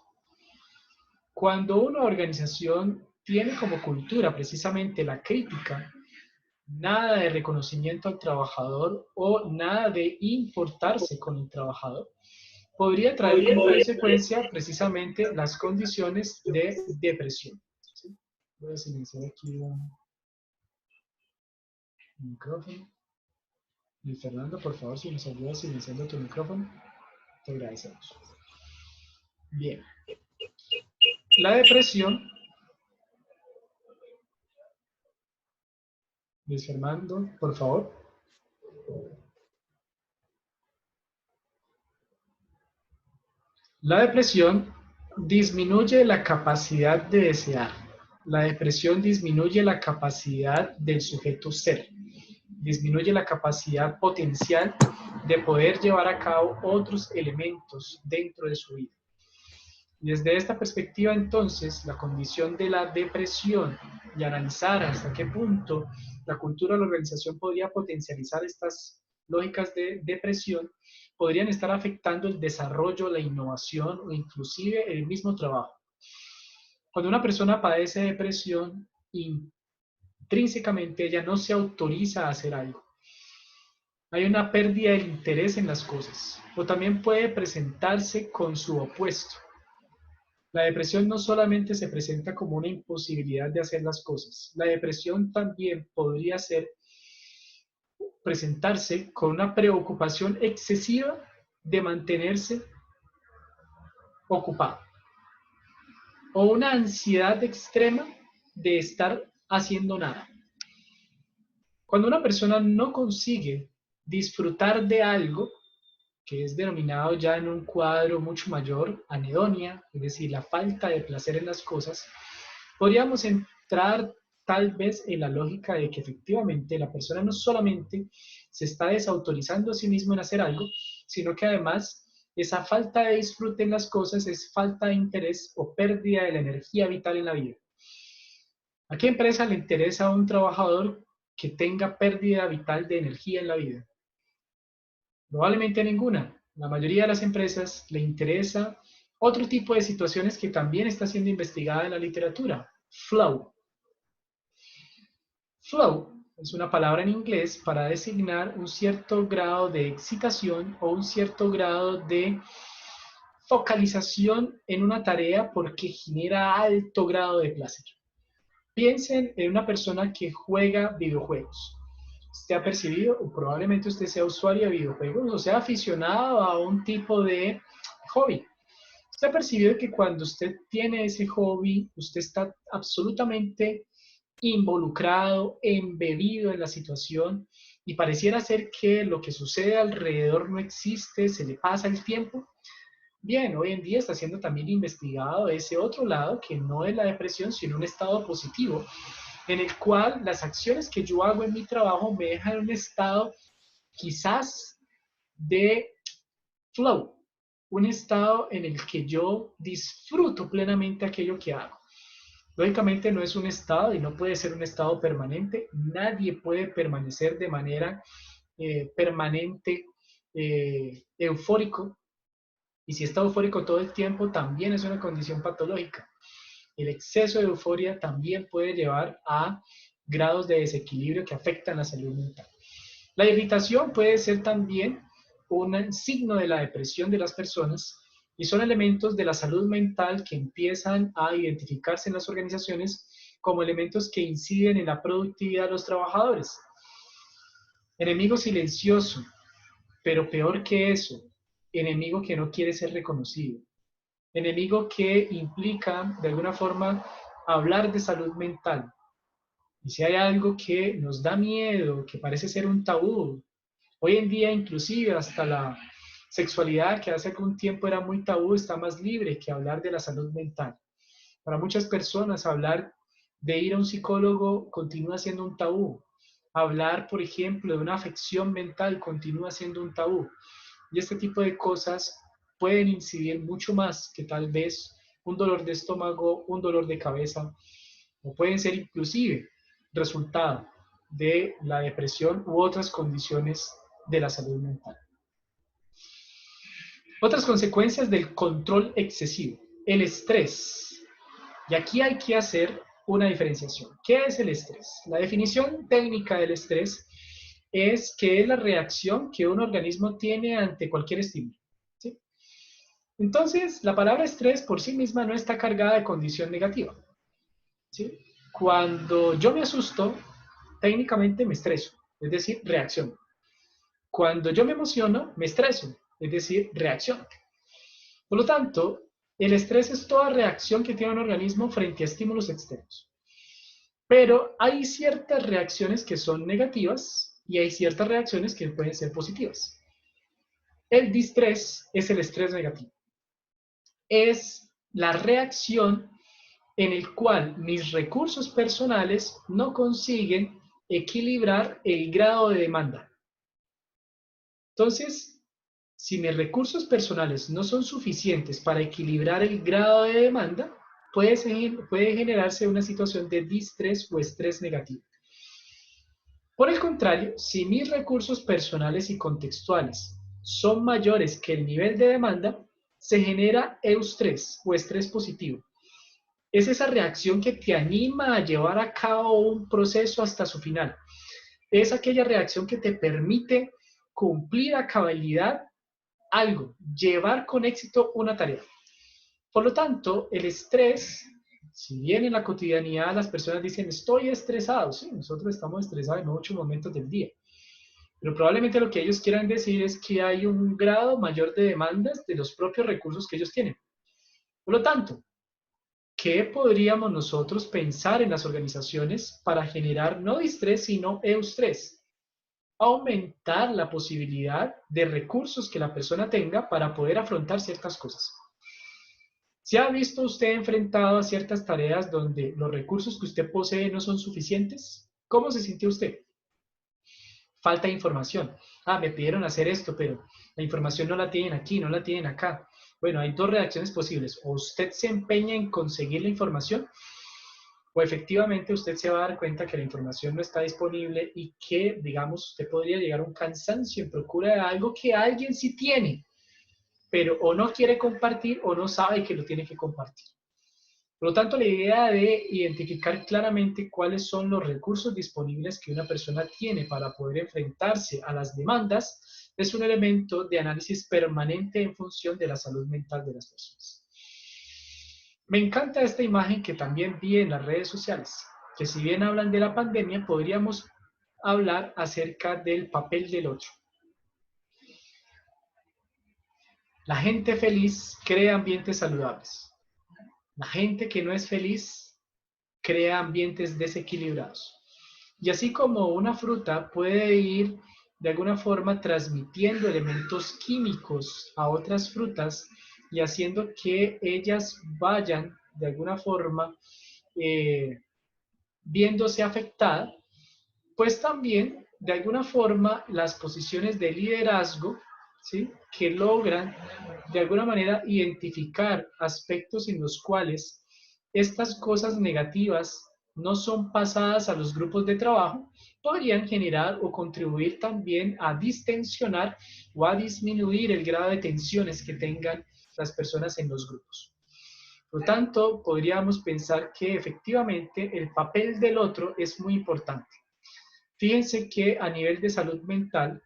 Cuando una organización tiene como cultura precisamente la crítica, nada de reconocimiento al trabajador o nada de importarse con el trabajador, podría traer como consecuencia precisamente las condiciones de depresión. ¿Sí? Voy a silenciar aquí un micrófono. Y Fernando, por favor, si nos ayudas silenciando tu micrófono, te agradecemos. Bien. La depresión, Luis Fernando, por favor. La depresión disminuye la capacidad de desear. La depresión disminuye la capacidad del sujeto ser. Disminuye la capacidad potencial de poder llevar a cabo otros elementos dentro de su vida. Desde esta perspectiva, entonces, la condición de la depresión y analizar hasta qué punto la cultura de la organización podría potencializar estas lógicas de depresión, podrían estar afectando el desarrollo, la innovación o inclusive el mismo trabajo. Cuando una persona padece depresión, intrínsecamente ella no se autoriza a hacer algo. Hay una pérdida del interés en las cosas, o también puede presentarse con su opuesto. La depresión no solamente se presenta como una imposibilidad de hacer las cosas, la depresión también podría presentarse con una preocupación excesiva de mantenerse ocupado o una ansiedad extrema de estar haciendo nada. Cuando una persona no consigue disfrutar de algo, que es denominado ya en un cuadro mucho mayor, anedonia, es decir, la falta de placer en las cosas, podríamos entrar tal vez en la lógica de que efectivamente la persona no solamente se está desautorizando a sí mismo en hacer algo, sino que además esa falta de disfrute en las cosas es falta de interés o pérdida de la energía vital en la vida. ¿A qué empresa le interesa a un trabajador que tenga pérdida vital de energía en la vida? Probablemente ninguna. La mayoría de las empresas le interesa Otro tipo de situaciones que también está siendo investigada en la literatura, flow. Flow es una palabra en inglés para designar un cierto grado de excitación o un cierto grado de focalización en una tarea porque genera alto grado de placer. Piensen en una persona que juega videojuegos. Usted ha percibido, o probablemente usted sea usuario de videojuegos o sea aficionado a un tipo de hobby. Usted ha percibido que cuando usted tiene ese hobby, usted está absolutamente involucrado, embebido en la situación y pareciera ser que lo que sucede alrededor no existe, se le pasa el tiempo. Bien, hoy en día está siendo también investigado ese otro lado que no es la depresión, sino un estado positivo, en el cual las acciones que yo hago en mi trabajo me dejan en un estado quizás de flow, un estado en el que yo disfruto plenamente aquello que hago. Lógicamente no es un estado y no puede ser un estado permanente. Nadie puede permanecer de manera permanente eufórico. Y si está eufórico todo el tiempo, también es una condición patológica. El exceso de euforia también puede llevar a grados de desequilibrio que afectan la salud mental. La irritación puede ser también un signo de la depresión de las personas y son elementos de la salud mental que empiezan a identificarse en las organizaciones como elementos que inciden en la productividad de los trabajadores. Enemigo silencioso, pero peor que eso, enemigo que no quiere ser reconocido. Enemigo que implica, de alguna forma, hablar de salud mental. Y si hay algo que nos da miedo, que parece ser un tabú, hoy en día inclusive hasta la sexualidad, que hace algún tiempo era muy tabú, está más libre que hablar de la salud mental. Para muchas personas hablar de ir a un psicólogo continúa siendo un tabú. Hablar, por ejemplo, de una afección mental continúa siendo un tabú. Y este tipo de cosas pueden incidir mucho más que tal vez un dolor de estómago, un dolor de cabeza, o pueden ser inclusive resultado de la depresión u otras condiciones de la salud mental. Otras consecuencias del control excesivo, el estrés. Y aquí hay que hacer una diferenciación. ¿Qué es el estrés? La definición técnica del estrés es que es la reacción que un organismo tiene ante cualquier estímulo. ¿Sí? Entonces, la palabra estrés por sí misma no está cargada de condición negativa. ¿Sí? Cuando yo me asusto, técnicamente me estreso, es decir, reacción. Cuando yo me emociono, me estreso, es decir, reacción. Por lo tanto, el estrés es toda reacción que tiene un organismo frente a estímulos externos. Pero hay ciertas reacciones que son negativas y hay ciertas reacciones que pueden ser positivas. El distrés es el estrés negativo. Es la reacción en el cual mis recursos personales no consiguen equilibrar el grado de demanda. Entonces, si mis recursos personales no son suficientes para equilibrar el grado de demanda, puede generarse una situación de distrés o estrés negativo. Por el contrario, si mis recursos personales y contextuales son mayores que el nivel de demanda, se genera eustrés o estrés positivo. Es esa reacción que te anima a llevar a cabo un proceso hasta su final. Es aquella reacción que te permite cumplir a cabalidad algo, llevar con éxito una tarea. Por lo tanto, el estrés, si bien en la cotidianidad las personas dicen estoy estresado, sí, nosotros estamos estresados en muchos momentos del día, pero probablemente lo que ellos quieran decir es que hay un grado mayor de demandas de los propios recursos que ellos tienen. Por lo tanto, ¿qué podríamos nosotros pensar en las organizaciones para generar no distrés, sino eustrés? Aumentar la posibilidad de recursos que la persona tenga para poder afrontar ciertas cosas. ¿Se ha visto usted enfrentado a ciertas tareas donde los recursos que usted posee no son suficientes? ¿Cómo se sintió usted? Falta de información. Ah, me pidieron hacer esto, pero la información no la tienen aquí, no la tienen acá. Bueno, hay dos reacciones posibles. O usted se empeña en conseguir la información, o efectivamente usted se va a dar cuenta que la información no está disponible y que, digamos, usted podría llegar a un cansancio en procura de algo que alguien sí tiene. pero o no quiere compartir o no sabe que lo tiene que compartir. Por lo tanto, la idea de identificar claramente cuáles son los recursos disponibles que una persona tiene para poder enfrentarse a las demandas es un elemento de análisis permanente en función de la salud mental de las personas. Me encanta esta imagen que también vi en las redes sociales, que si bien hablan de la pandemia, podríamos hablar acerca del papel del otro. La gente feliz crea ambientes saludables. La gente que no es feliz crea ambientes desequilibrados. Y así como una fruta puede ir de alguna forma transmitiendo elementos químicos a otras frutas y haciendo que ellas vayan de alguna forma viéndose afectadas, pues también de alguna forma las posiciones de liderazgo, ¿sí?, que logran de alguna manera identificar aspectos en los cuales estas cosas negativas no son pasadas a los grupos de trabajo, podrían generar o contribuir también a distensionar o a disminuir el grado de tensiones que tengan las personas en los grupos. Por lo tanto, podríamos pensar que efectivamente el papel del otro es muy importante. Fíjense que a nivel de salud mental,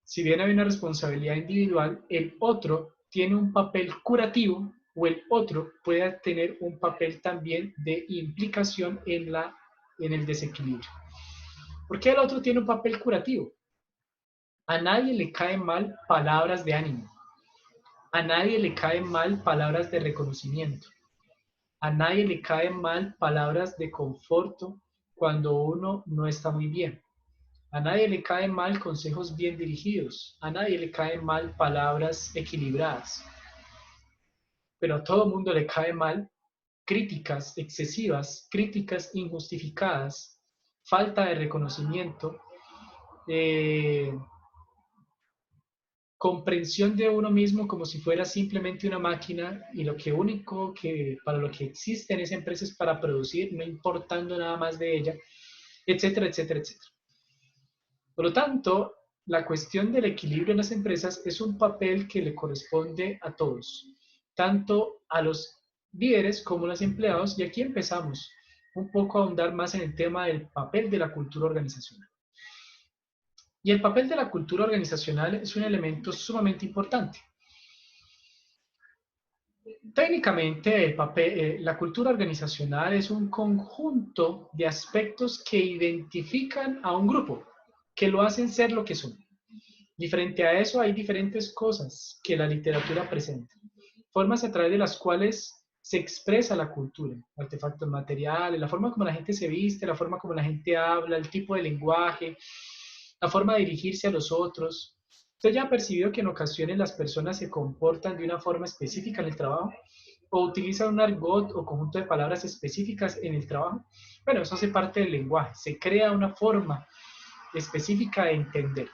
si bien hay una responsabilidad individual, el otro tiene un papel curativo o el otro puede tener un papel también de implicación en el desequilibrio. ¿Por qué el otro tiene un papel curativo? A nadie le caen mal palabras de ánimo. A nadie le caen mal palabras de reconocimiento. A nadie le caen mal palabras de conforto cuando uno no está muy bien. A nadie le caen mal consejos bien dirigidos. A nadie le caen mal palabras equilibradas. Pero a todo mundo le cae mal críticas excesivas, críticas injustificadas, falta de reconocimiento, comprensión de uno mismo como si fuera simplemente una máquina y lo que único que para lo que existe en esa empresa es para producir, no importando nada más de ella, etcétera, etcétera, etcétera. Por lo tanto, la cuestión del equilibrio en las empresas es un papel que le corresponde a todos, tanto a los líderes como a los empleados, y aquí empezamos un poco a ahondar más en el tema del papel de la cultura organizacional. Y el papel de la cultura organizacional es un elemento sumamente importante. Técnicamente, la cultura organizacional es un conjunto de aspectos que identifican a un grupo, que lo hacen ser lo que son. Y frente a eso hay diferentes cosas que la literatura presenta, formas a través de las cuales se expresa la cultura, artefactos materiales, la forma como la gente se viste, la forma como la gente habla, el tipo de lenguaje, la forma de dirigirse a los otros. ¿Usted ya ha percibido que en ocasiones las personas se comportan de una forma específica en el trabajo? ¿O utilizan un argot o conjunto de palabras específicas en el trabajo? Bueno, eso hace parte del lenguaje. Se crea una forma específica de entender.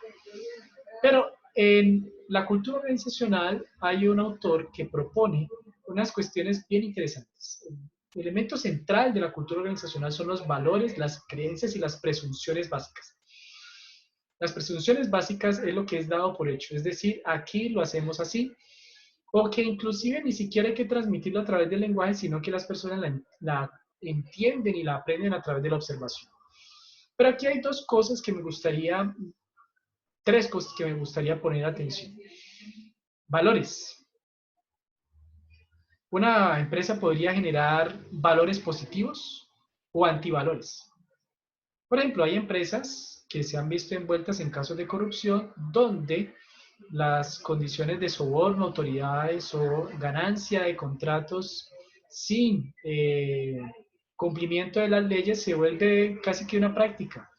Pero en la cultura organizacional hay un autor que propone unas cuestiones bien interesantes. El elemento central de la cultura organizacional son los valores, las creencias y las presunciones básicas. Las presunciones básicas es lo que es dado por hecho, es decir, aquí lo hacemos así, o que inclusive ni siquiera hay que transmitirlo a través del lenguaje, sino que las personas la entienden y la aprenden a través de la observación. Pero aquí hay tres cosas que me gustaría poner atención. Valores. Una empresa podría generar valores positivos o antivalores. Por ejemplo, hay empresas que se han visto envueltas en casos de corrupción donde las condiciones de soborno, autoridades o ganancia de contratos sin cumplimiento de las leyes se vuelve casi que una práctica.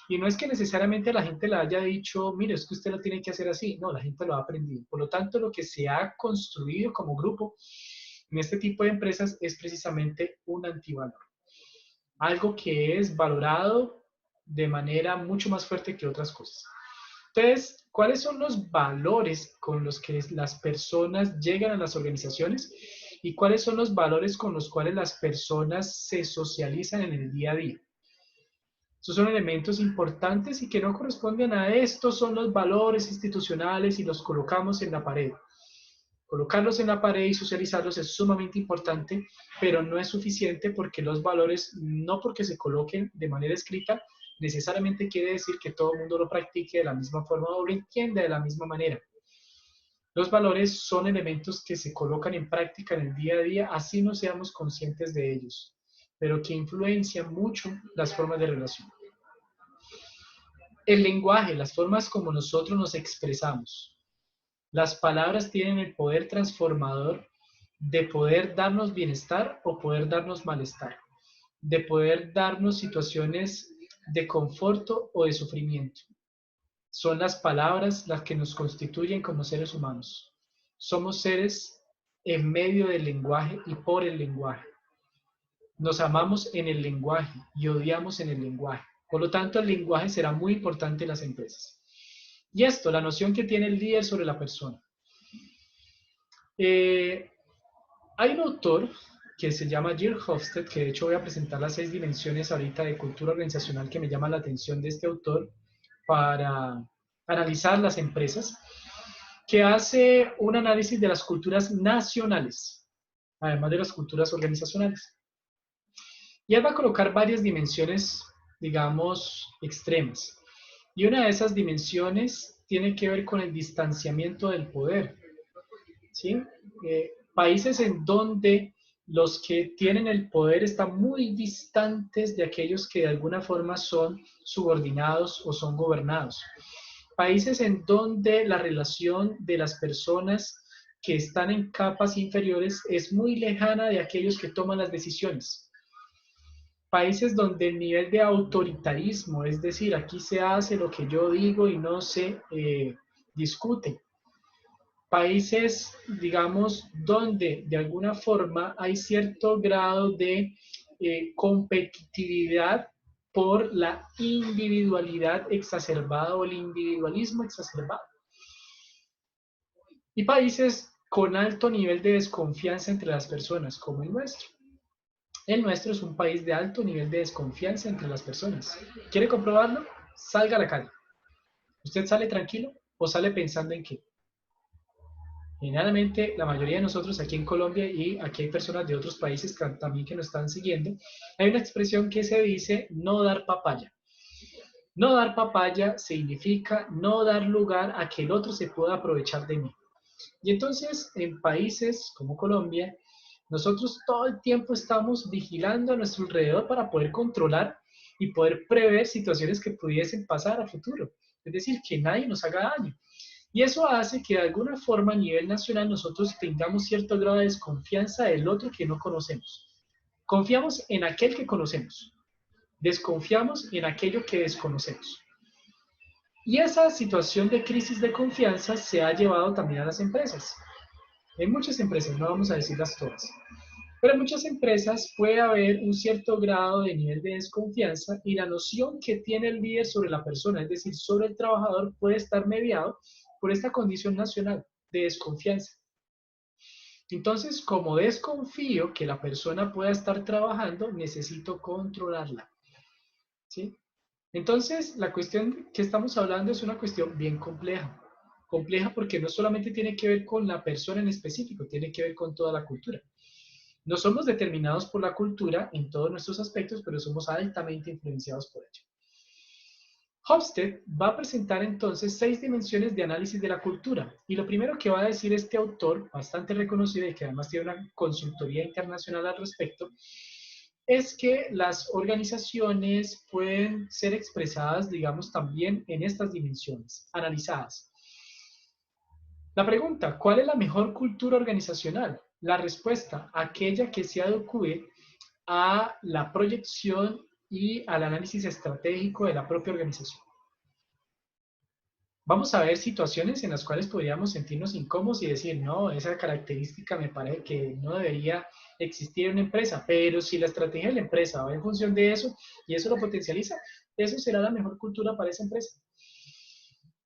Y no es que necesariamente la gente le haya dicho, mire, es que usted lo tiene que hacer así. No, la gente lo ha aprendido. Por lo tanto, lo que se ha construido como grupo en este tipo de empresas es precisamente un antivalor. Algo que es valorado de manera mucho más fuerte que otras cosas. Entonces, ¿cuáles son los valores con los que las personas llegan a las organizaciones? ¿Y cuáles son los valores con los cuales las personas se socializan en el día a día? Esos son elementos importantes y que no corresponden a estos son los valores institucionales y los colocamos en la pared. Colocarlos en la pared y socializarlos es sumamente importante, pero no es suficiente porque los valores, no porque se coloquen de manera escrita, necesariamente quiere decir que todo el mundo lo practique de la misma forma o lo entienda de la misma manera. Los valores son elementos que se colocan en práctica en el día a día, así no seamos conscientes de ellos, pero que influencian mucho las formas de relación. El lenguaje, las formas como nosotros nos expresamos. Las palabras tienen el poder transformador de poder darnos bienestar o poder darnos malestar, de poder darnos situaciones de conforto o de sufrimiento. Son las palabras las que nos constituyen como seres humanos. Somos seres en medio del lenguaje y por el lenguaje. Nos amamos en el lenguaje y odiamos en el lenguaje. Por lo tanto, el lenguaje será muy importante en las empresas. Y esto, la noción que tiene el líder sobre la persona. Hay un autor que se llama Gil Hofstede, que de hecho voy a presentar las 6 dimensiones ahorita de cultura organizacional que me llama la atención de este autor para analizar las empresas, que hace un análisis de las culturas nacionales, además de las culturas organizacionales. Y él va a colocar varias dimensiones, digamos, extremas. Y una de esas dimensiones tiene que ver con el distanciamiento del poder. ¿Sí? Países en donde los que tienen el poder están muy distantes de aquellos que de alguna forma son subordinados o son gobernados. Países en donde la relación de las personas que están en capas inferiores es muy lejana de aquellos que toman las decisiones. Países donde el nivel de autoritarismo, es decir, aquí se hace lo que yo digo y no se discute. Países, digamos, donde de alguna forma hay cierto grado de competitividad por la individualidad exacerbada o el individualismo exacerbado. Y países con alto nivel de desconfianza entre las personas, como el nuestro. El nuestro es un país de alto nivel de desconfianza entre las personas. ¿Quiere comprobarlo? Salga a la calle. ¿Usted sale tranquilo o sale pensando en qué? Generalmente, la mayoría de nosotros aquí en Colombia, y aquí hay personas de otros países también que nos están siguiendo, hay una expresión que se dice no dar papaya. No dar papaya significa no dar lugar a que el otro se pueda aprovechar de mí. Y entonces, en países como Colombia, nosotros todo el tiempo estamos vigilando a nuestro alrededor para poder controlar y poder prever situaciones que pudiesen pasar a futuro. Es decir, que nadie nos haga daño. Y eso hace que de alguna forma a nivel nacional nosotros tengamos cierto grado de desconfianza del otro que no conocemos. Confiamos en aquel que conocemos. Desconfiamos en aquello que desconocemos. Y esa situación de crisis de confianza se ha llevado también a las empresas. En muchas empresas, no vamos a decirlas todas, pero en muchas empresas puede haber un cierto grado de nivel de desconfianza y la noción que tiene el líder sobre la persona, es decir, sobre el trabajador, puede estar mediado por esta condición nacional de desconfianza. Entonces, como desconfío que la persona pueda estar trabajando, necesito controlarla. ¿Sí? Entonces, la cuestión que estamos hablando es una cuestión bien compleja. Compleja porque no solamente tiene que ver con la persona en específico, tiene que ver con toda la cultura. No somos determinados por la cultura en todos nuestros aspectos, pero somos altamente influenciados por ella. Hofstede va a presentar entonces 6 dimensiones de análisis de la cultura. Y lo primero que va a decir este autor, bastante reconocido y que además tiene una consultoría internacional al respecto, es que las organizaciones pueden ser expresadas, digamos, también en estas dimensiones, analizadas. La pregunta, ¿cuál es la mejor cultura organizacional? La respuesta, aquella que se adecue a la proyección y al análisis estratégico de la propia organización. Vamos a ver situaciones en las cuales podríamos sentirnos incómodos y decir, no, esa característica me parece que no debería existir en una empresa, pero si la estrategia de la empresa va en función de eso y eso lo potencializa, eso será la mejor cultura para esa empresa.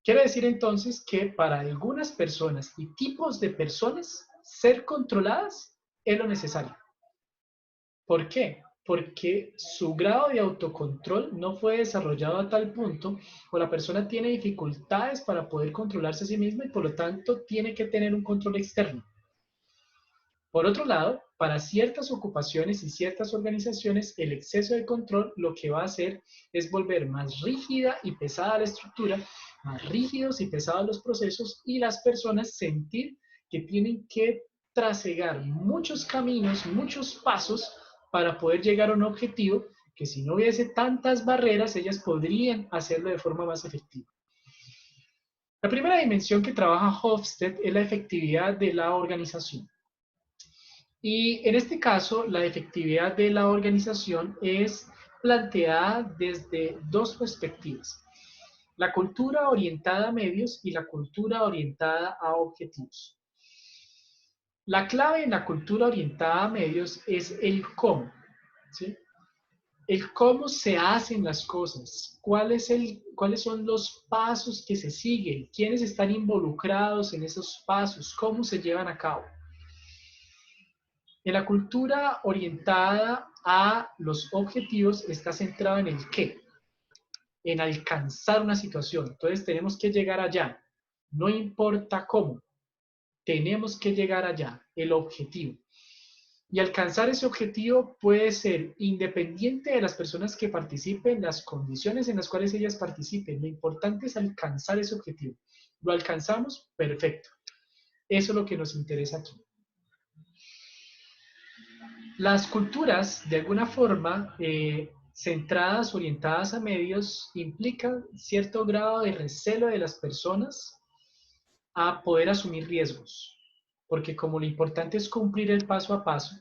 Quiere decir entonces que para algunas personas y tipos de personas, ser controladas es lo necesario. ¿Por qué? Porque su grado de autocontrol no fue desarrollado a tal punto o la persona tiene dificultades para poder controlarse a sí misma y por lo tanto tiene que tener un control externo. Por otro lado, para ciertas ocupaciones y ciertas organizaciones, el exceso de control lo que va a hacer es volver más rígida y pesada la estructura, más rígidos y pesados los procesos y las personas sentir que tienen que trasegar muchos caminos, muchos pasos para poder llegar a un objetivo que si no hubiese tantas barreras, ellas podrían hacerlo de forma más efectiva. La primera dimensión que trabaja Hofstede es la efectividad de la organización. Y en este caso, la efectividad de la organización es planteada desde dos perspectivas: la cultura orientada a medios y la cultura orientada a objetivos. La clave en la cultura orientada a medios es el cómo, ¿sí? El cómo se hacen las cosas, cuáles son los pasos que se siguen, quiénes están involucrados en esos pasos, cómo se llevan a cabo. En la cultura orientada a los objetivos está centrada en el qué, en alcanzar una situación. Entonces tenemos que llegar allá, no importa cómo, tenemos que llegar allá, el objetivo. Y alcanzar ese objetivo puede ser independiente de las personas que participen, las condiciones en las cuales ellas participen. Lo importante es alcanzar ese objetivo. ¿Lo alcanzamos? Perfecto. Eso es lo que nos interesa aquí. Las culturas, de alguna forma, centradas, orientadas a medios, implican cierto grado de recelo de las personas a poder asumir riesgos, porque como lo importante es cumplir el paso a paso,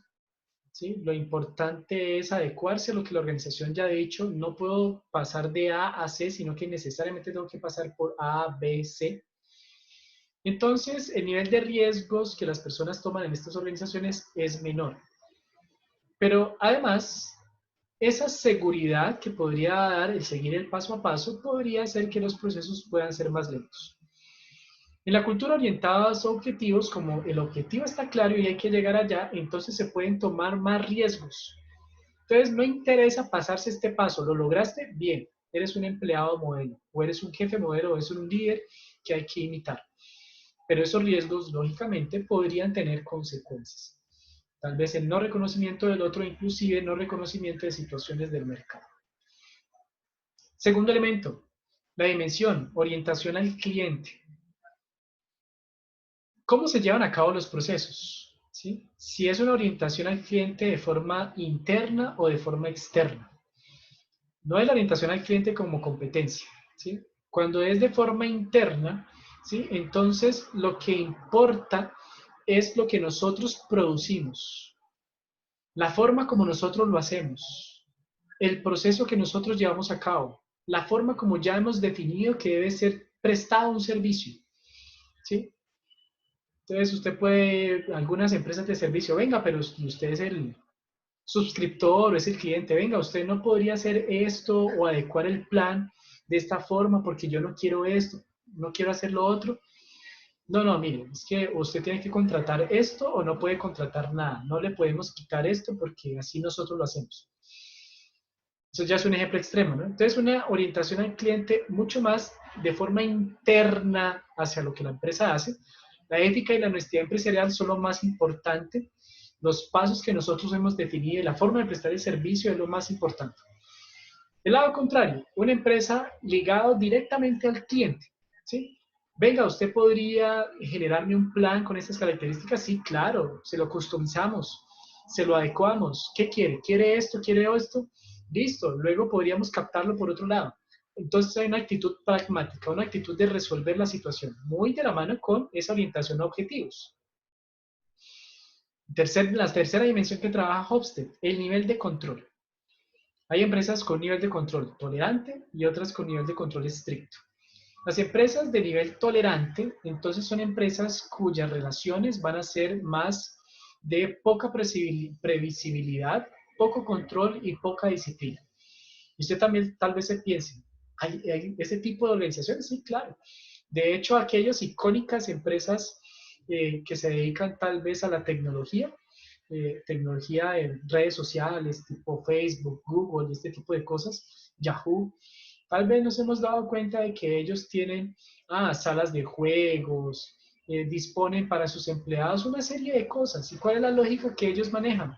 ¿sí? Lo importante es adecuarse a lo que la organización ya ha dicho. No puedo pasar de A a C, sino que necesariamente tengo que pasar por A, B, C. Entonces, el nivel de riesgos que las personas toman en estas organizaciones es menor. Pero además, esa seguridad que podría dar el seguir el paso a paso podría hacer que los procesos puedan ser más lentos. En la cultura orientada a objetivos, como el objetivo está claro y hay que llegar allá, entonces se pueden tomar más riesgos. Entonces no interesa pasarse este paso, ¿lo lograste? Bien, eres un empleado modelo, o eres un jefe modelo, o eres un líder que hay que imitar. Pero esos riesgos, lógicamente, podrían tener consecuencias. Tal vez el no reconocimiento del otro, inclusive no reconocimiento de situaciones del mercado. Segundo elemento, la dimensión, orientación al cliente. ¿Cómo se llevan a cabo los procesos? ¿Sí? Si es una orientación al cliente de forma interna o de forma externa. No es la orientación al cliente como competencia, ¿sí? Cuando es de forma interna, ¿sí? Entonces lo que importa es lo que nosotros producimos, la forma como nosotros lo hacemos, el proceso que nosotros llevamos a cabo, la forma como ya hemos definido que debe ser prestado un servicio, ¿sí? Entonces usted puede, algunas empresas de servicio, venga, pero usted es el suscriptor o es el cliente, venga, usted no podría hacer esto o adecuar el plan de esta forma porque yo no quiero esto, no quiero hacer lo otro. No, no, mire, es que usted tiene que contratar esto o no puede contratar nada. No le podemos quitar esto porque así nosotros lo hacemos. Eso ya es un ejemplo extremo, ¿no? Entonces, una orientación al cliente mucho más de forma interna hacia lo que la empresa hace. La ética y la honestidad empresarial son lo más importante. Los pasos que nosotros hemos definido y la forma de prestar el servicio es lo más importante. El lado contrario, una empresa ligada directamente al cliente, ¿sí? Venga, ¿usted podría generarme un plan con estas características? Sí, claro, se lo customizamos, se lo adecuamos. ¿Qué quiere? ¿Quiere esto? ¿Quiere esto? Listo, luego podríamos captarlo por otro lado. Entonces hay una actitud pragmática, una actitud de resolver la situación, muy de la mano con esa orientación a objetivos. La tercera dimensión que trabaja Hofstede, el nivel de control. Hay empresas con nivel de control tolerante y otras con nivel de control estricto. Las empresas de nivel tolerante, entonces son empresas cuyas relaciones van a ser más de poca previsibilidad, poco control y poca disciplina. Y usted también tal vez se piense, ¿hay ese tipo de organizaciones? Sí, claro. De hecho, aquellas icónicas empresas que se dedican tal vez a la tecnología en redes sociales, tipo Facebook, Google, este tipo de cosas, Yahoo, tal vez nos hemos dado cuenta de que ellos tienen salas de juegos, disponen para sus empleados una serie de cosas. ¿Y cuál es la lógica que ellos manejan?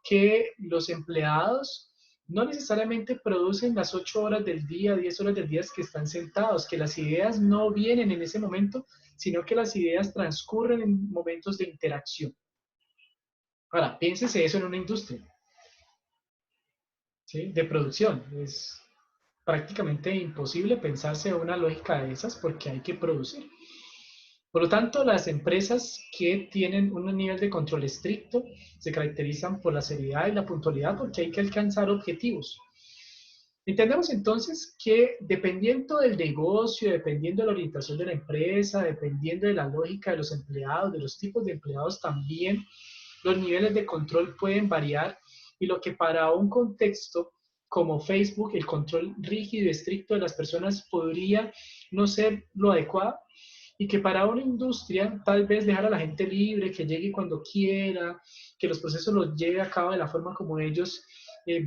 Que los empleados no necesariamente producen las 8 horas del día, 10 horas del día que están sentados, que las ideas no vienen en ese momento, sino que las ideas transcurren en momentos de interacción. Ahora, piénsese eso en una industria, ¿sí?, de producción. Es prácticamente imposible pensarse en una lógica de esas porque hay que producir. Por lo tanto, las empresas que tienen un nivel de control estricto se caracterizan por la seriedad y la puntualidad porque hay que alcanzar objetivos. Entendemos entonces que dependiendo del negocio, dependiendo de la orientación de la empresa, dependiendo de la lógica de los empleados, de los tipos de empleados también, los niveles de control pueden variar y lo que para un contexto como Facebook, el control rígido y estricto de las personas podría no ser lo adecuado, y que para una industria tal vez dejar a la gente libre, que llegue cuando quiera, que los procesos los lleve a cabo de la forma como ellos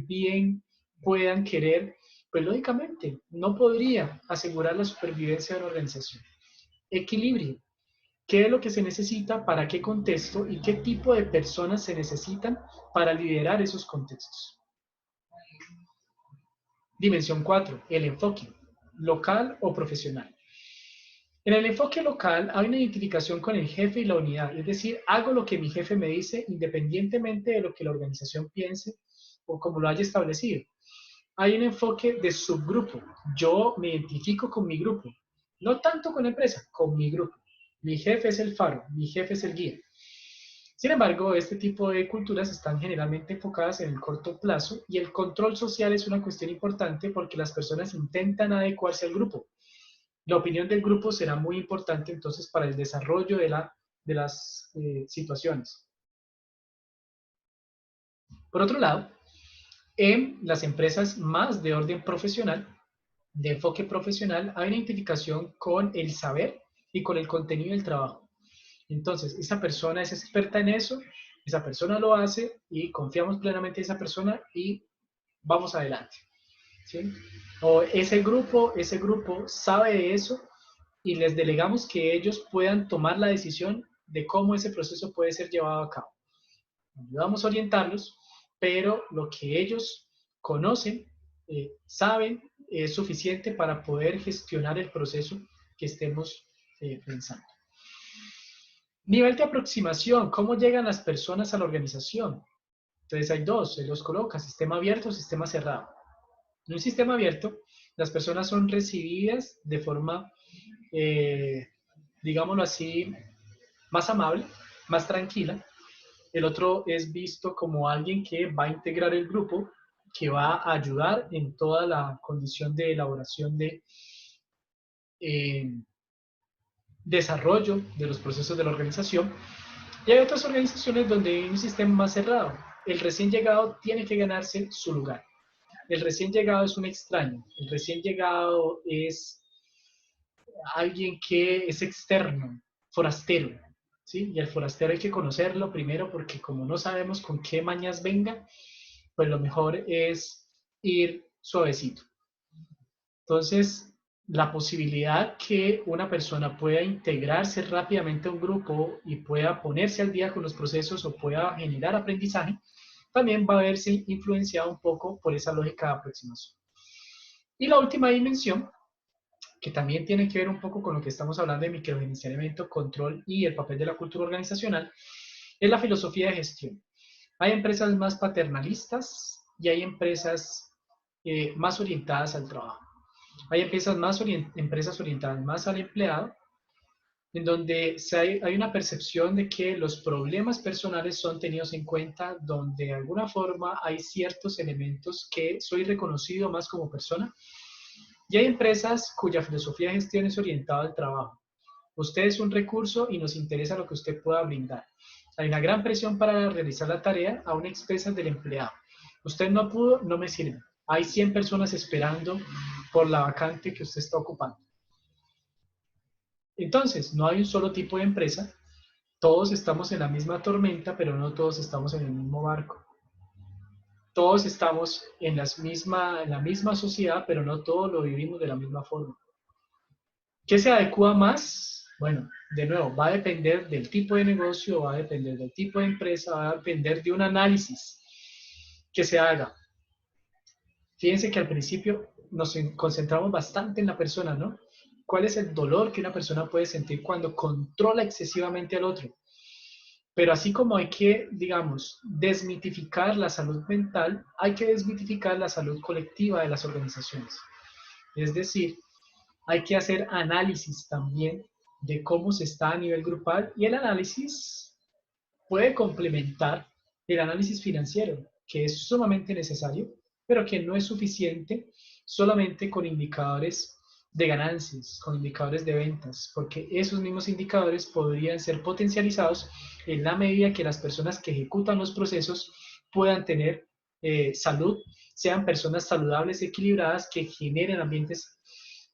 bien puedan querer, pues lógicamente no podría asegurar la supervivencia de la organización. Equilibrio. ¿Qué es lo que se necesita, para qué contexto y qué tipo de personas se necesitan para liderar esos contextos? Dimensión 4, el enfoque, local o profesional. En el enfoque local hay una identificación con el jefe y la unidad, es decir, hago lo que mi jefe me dice independientemente de lo que la organización piense o como lo haya establecido. Hay un enfoque de subgrupo, yo me identifico con mi grupo, no tanto con la empresa, con mi grupo. Mi jefe es el faro, mi jefe es el guía. Sin embargo, este tipo de culturas están generalmente enfocadas en el corto plazo y el control social es una cuestión importante porque las personas intentan adecuarse al grupo. La opinión del grupo será muy importante entonces para el desarrollo de las situaciones. Por otro lado, en las empresas más de orden profesional, de enfoque profesional, hay una identificación con el saber y con el contenido del trabajo. Entonces, esa persona es experta en eso, esa persona lo hace y confiamos plenamente en esa persona y vamos adelante, ¿sí? O ese grupo sabe de eso y les delegamos que ellos puedan tomar la decisión de cómo ese proceso puede ser llevado a cabo. Ayudamos a orientarlos, pero lo que ellos conocen, saben, es suficiente para poder gestionar el proceso que estemos pensando. Nivel de aproximación, ¿cómo llegan las personas a la organización? Entonces hay dos, se los coloca, sistema abierto o sistema cerrado. En un sistema abierto, las personas son recibidas de forma, digámoslo así, más amable, más tranquila. El otro es visto como alguien que va a integrar el grupo, que va a ayudar en toda la condición de elaboración de desarrollo de los procesos de la organización. Y hay otras organizaciones donde hay un sistema más cerrado. El recién llegado tiene que ganarse su lugar. El recién llegado es un extraño. El recién llegado es alguien que es externo, forastero, ¿sí? Y el forastero hay que conocerlo primero porque como no sabemos con qué mañas venga, pues lo mejor es ir suavecito. Entonces, la posibilidad que una persona pueda integrarse rápidamente a un grupo y pueda ponerse al día con los procesos o pueda generar aprendizaje, también va a verse influenciado un poco por esa lógica de aproximación. Y la última dimensión, que también tiene que ver un poco con lo que estamos hablando de microgerenciamiento, control y el papel de la cultura organizacional, es la filosofía de gestión. Hay empresas más paternalistas y hay empresas más orientadas al trabajo. Hay empresas orientadas más al empleado, en donde hay una percepción de que los problemas personales son tenidos en cuenta, donde de alguna forma hay ciertos elementos que soy reconocido más como persona. Y hay empresas cuya filosofía de gestión es orientada al trabajo. Usted es un recurso y nos interesa lo que usted pueda brindar. Hay una gran presión para realizar la tarea a una expensas del empleado. Usted no pudo, no me sirve. Hay 100 personas esperando por la vacante que usted está ocupando. Entonces, no hay un solo tipo de empresa. Todos estamos en la misma tormenta, pero no todos estamos en el mismo barco. Todos estamos en la misma sociedad, pero no todos lo vivimos de la misma forma. ¿Qué se adecua más Bueno, de nuevo, va a depender del tipo de negocio, va a depender del tipo de empresa, va a depender de un análisis que se haga. Fíjense que al principio nos concentramos bastante en la persona, ¿no? ¿Cuál es el dolor que una persona puede sentir cuando controla excesivamente al otro? Pero así como hay que, digamos, desmitificar la salud mental, hay que desmitificar la salud colectiva de las organizaciones. Es decir, hay que hacer análisis también de cómo se está a nivel grupal y el análisis puede complementar el análisis financiero, que es sumamente necesario, pero que no es suficiente solamente con indicadores de ganancias, con indicadores de ventas, porque esos mismos indicadores podrían ser potencializados en la medida que las personas que ejecutan los procesos puedan tener salud, sean personas saludables, equilibradas, que generen ambientes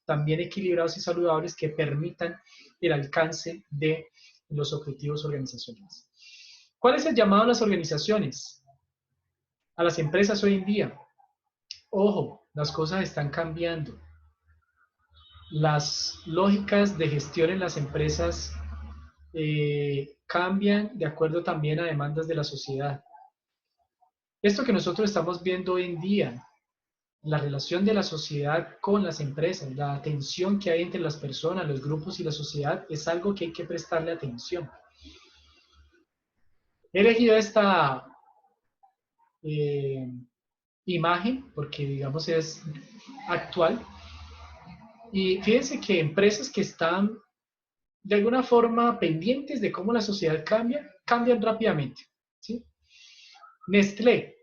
también equilibrados y saludables que permitan el alcance de los objetivos organizacionales. ¿Cuál es el llamado a las organizaciones? A las empresas hoy en día. Ojo, las cosas están cambiando. Las lógicas de gestión en las empresas cambian de acuerdo también a demandas de la sociedad. Esto que nosotros estamos viendo hoy en día, la relación de la sociedad con las empresas, la atención que hay entre las personas, los grupos y la sociedad, es algo que hay que prestarle atención. He elegido esta imagen porque, digamos, es actual. Y fíjense que empresas que están de alguna forma pendientes de cómo la sociedad cambia, cambian rápidamente. ¿Sí? Nestlé,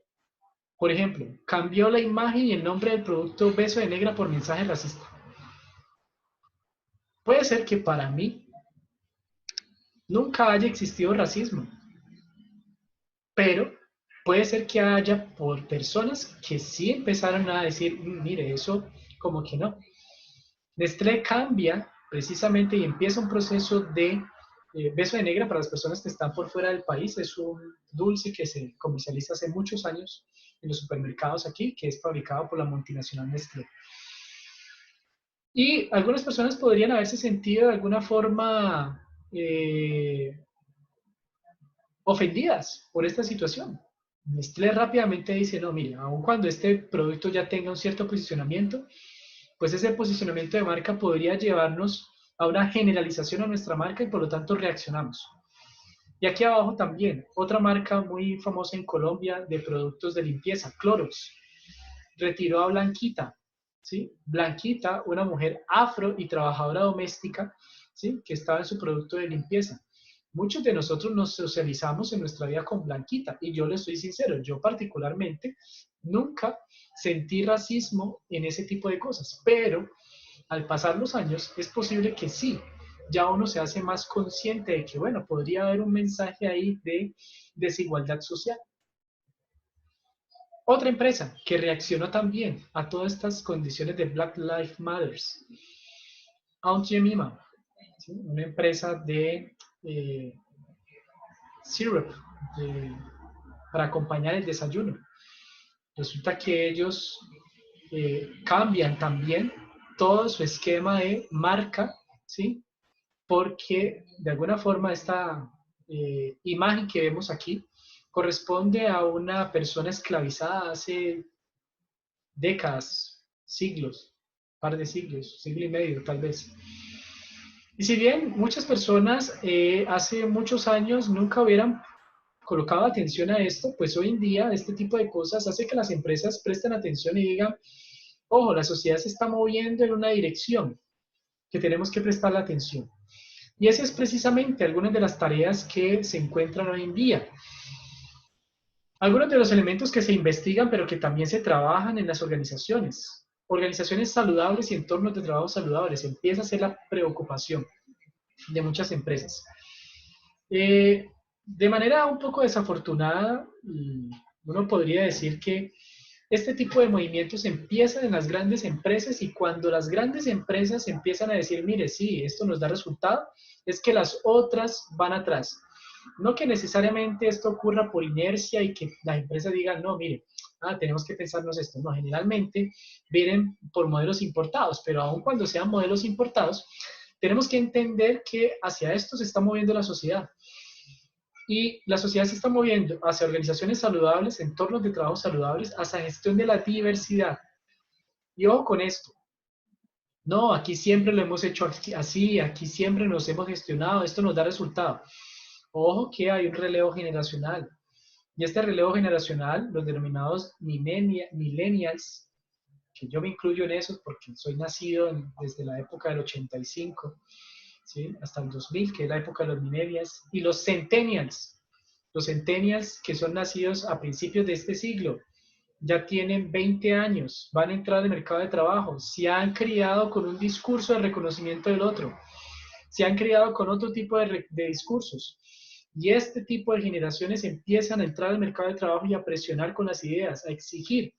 por ejemplo, cambió la imagen y el nombre del producto beso de negra por mensaje racista. Puede ser que para mí nunca haya existido racismo, pero puede ser que haya por personas que sí empezaron a decir, mire, eso como que no. Nestlé cambia precisamente y empieza un proceso de beso de negra para las personas que están por fuera del país. Es un dulce que se comercializa hace muchos años en los supermercados aquí, que es fabricado por la multinacional Nestlé. Y algunas personas podrían haberse sentido de alguna forma ofendidas por esta situación. Nestlé rápidamente dice, no, mire, aun cuando este producto ya tenga un cierto posicionamiento, pues ese posicionamiento de marca podría llevarnos a una generalización a nuestra marca y por lo tanto reaccionamos. Y aquí abajo también, otra marca muy famosa en Colombia de productos de limpieza, Clorox, retiró a Blanquita, ¿sí? Blanquita, una mujer afro y trabajadora doméstica, ¿sí? Que estaba en su producto de limpieza. Muchos de nosotros nos socializamos en nuestra vida con Blanquita y yo le estoy sincero, yo particularmente nunca sentí racismo en ese tipo de cosas, pero al pasar los años es posible que sí, ya uno se hace más consciente de que, bueno, podría haber un mensaje ahí de desigualdad social. Otra empresa que reaccionó también a todas estas condiciones de Black Lives Matter, Aunt Jemima, ¿sí? Una empresa de syrup para acompañar el desayuno. Resulta que ellos cambian también todo su esquema de marca, ¿sí? Porque de alguna forma esta imagen que vemos aquí corresponde a una persona esclavizada hace décadas, siglos, par de siglos, siglo y medio tal vez. Y si bien muchas personas hace muchos años nunca hubieran colocado atención a esto, pues hoy en día este tipo de cosas hace que las empresas presten atención y digan, ojo, la sociedad se está moviendo en una dirección que tenemos que prestarle atención. Y esa es precisamente algunas de las tareas que se encuentran hoy en día. Algunos de los elementos que se investigan, pero que también se trabajan en las organizaciones. Organizaciones saludables y entornos de trabajo saludables. Empieza a ser la preocupación de muchas empresas. De manera un poco desafortunada, uno podría decir que este tipo de movimientos empiezan en las grandes empresas y cuando las grandes empresas empiezan a decir, mire, sí, esto nos da resultado, es que las otras van atrás. No que necesariamente esto ocurra por inercia y que las empresas digan, no, mire, tenemos que pensarnos esto. No, generalmente vienen por modelos importados, pero aun cuando sean modelos importados, Tenemos que entender que hacia esto se está moviendo la sociedad. Y la sociedad se está moviendo hacia organizaciones saludables, entornos de trabajo saludables, hacia gestión de la diversidad. Y ojo con esto. No, aquí siempre lo hemos hecho así, aquí siempre nos hemos gestionado, esto nos da resultado. Ojo que hay un relevo generacional. Y este relevo generacional, los denominados millennials, que yo me incluyo en esos porque soy nacido desde la época del 85, ¿sí? Hasta el 2000, que es la época de los millennials, y los centennials que son nacidos a principios de este siglo, ya tienen 20 años, van a entrar al mercado de trabajo, se han criado con un discurso de reconocimiento del otro, se han criado con otro tipo de discursos. Y este tipo de generaciones empiezan a entrar al mercado de trabajo y a presionar con las ideas, a exigir.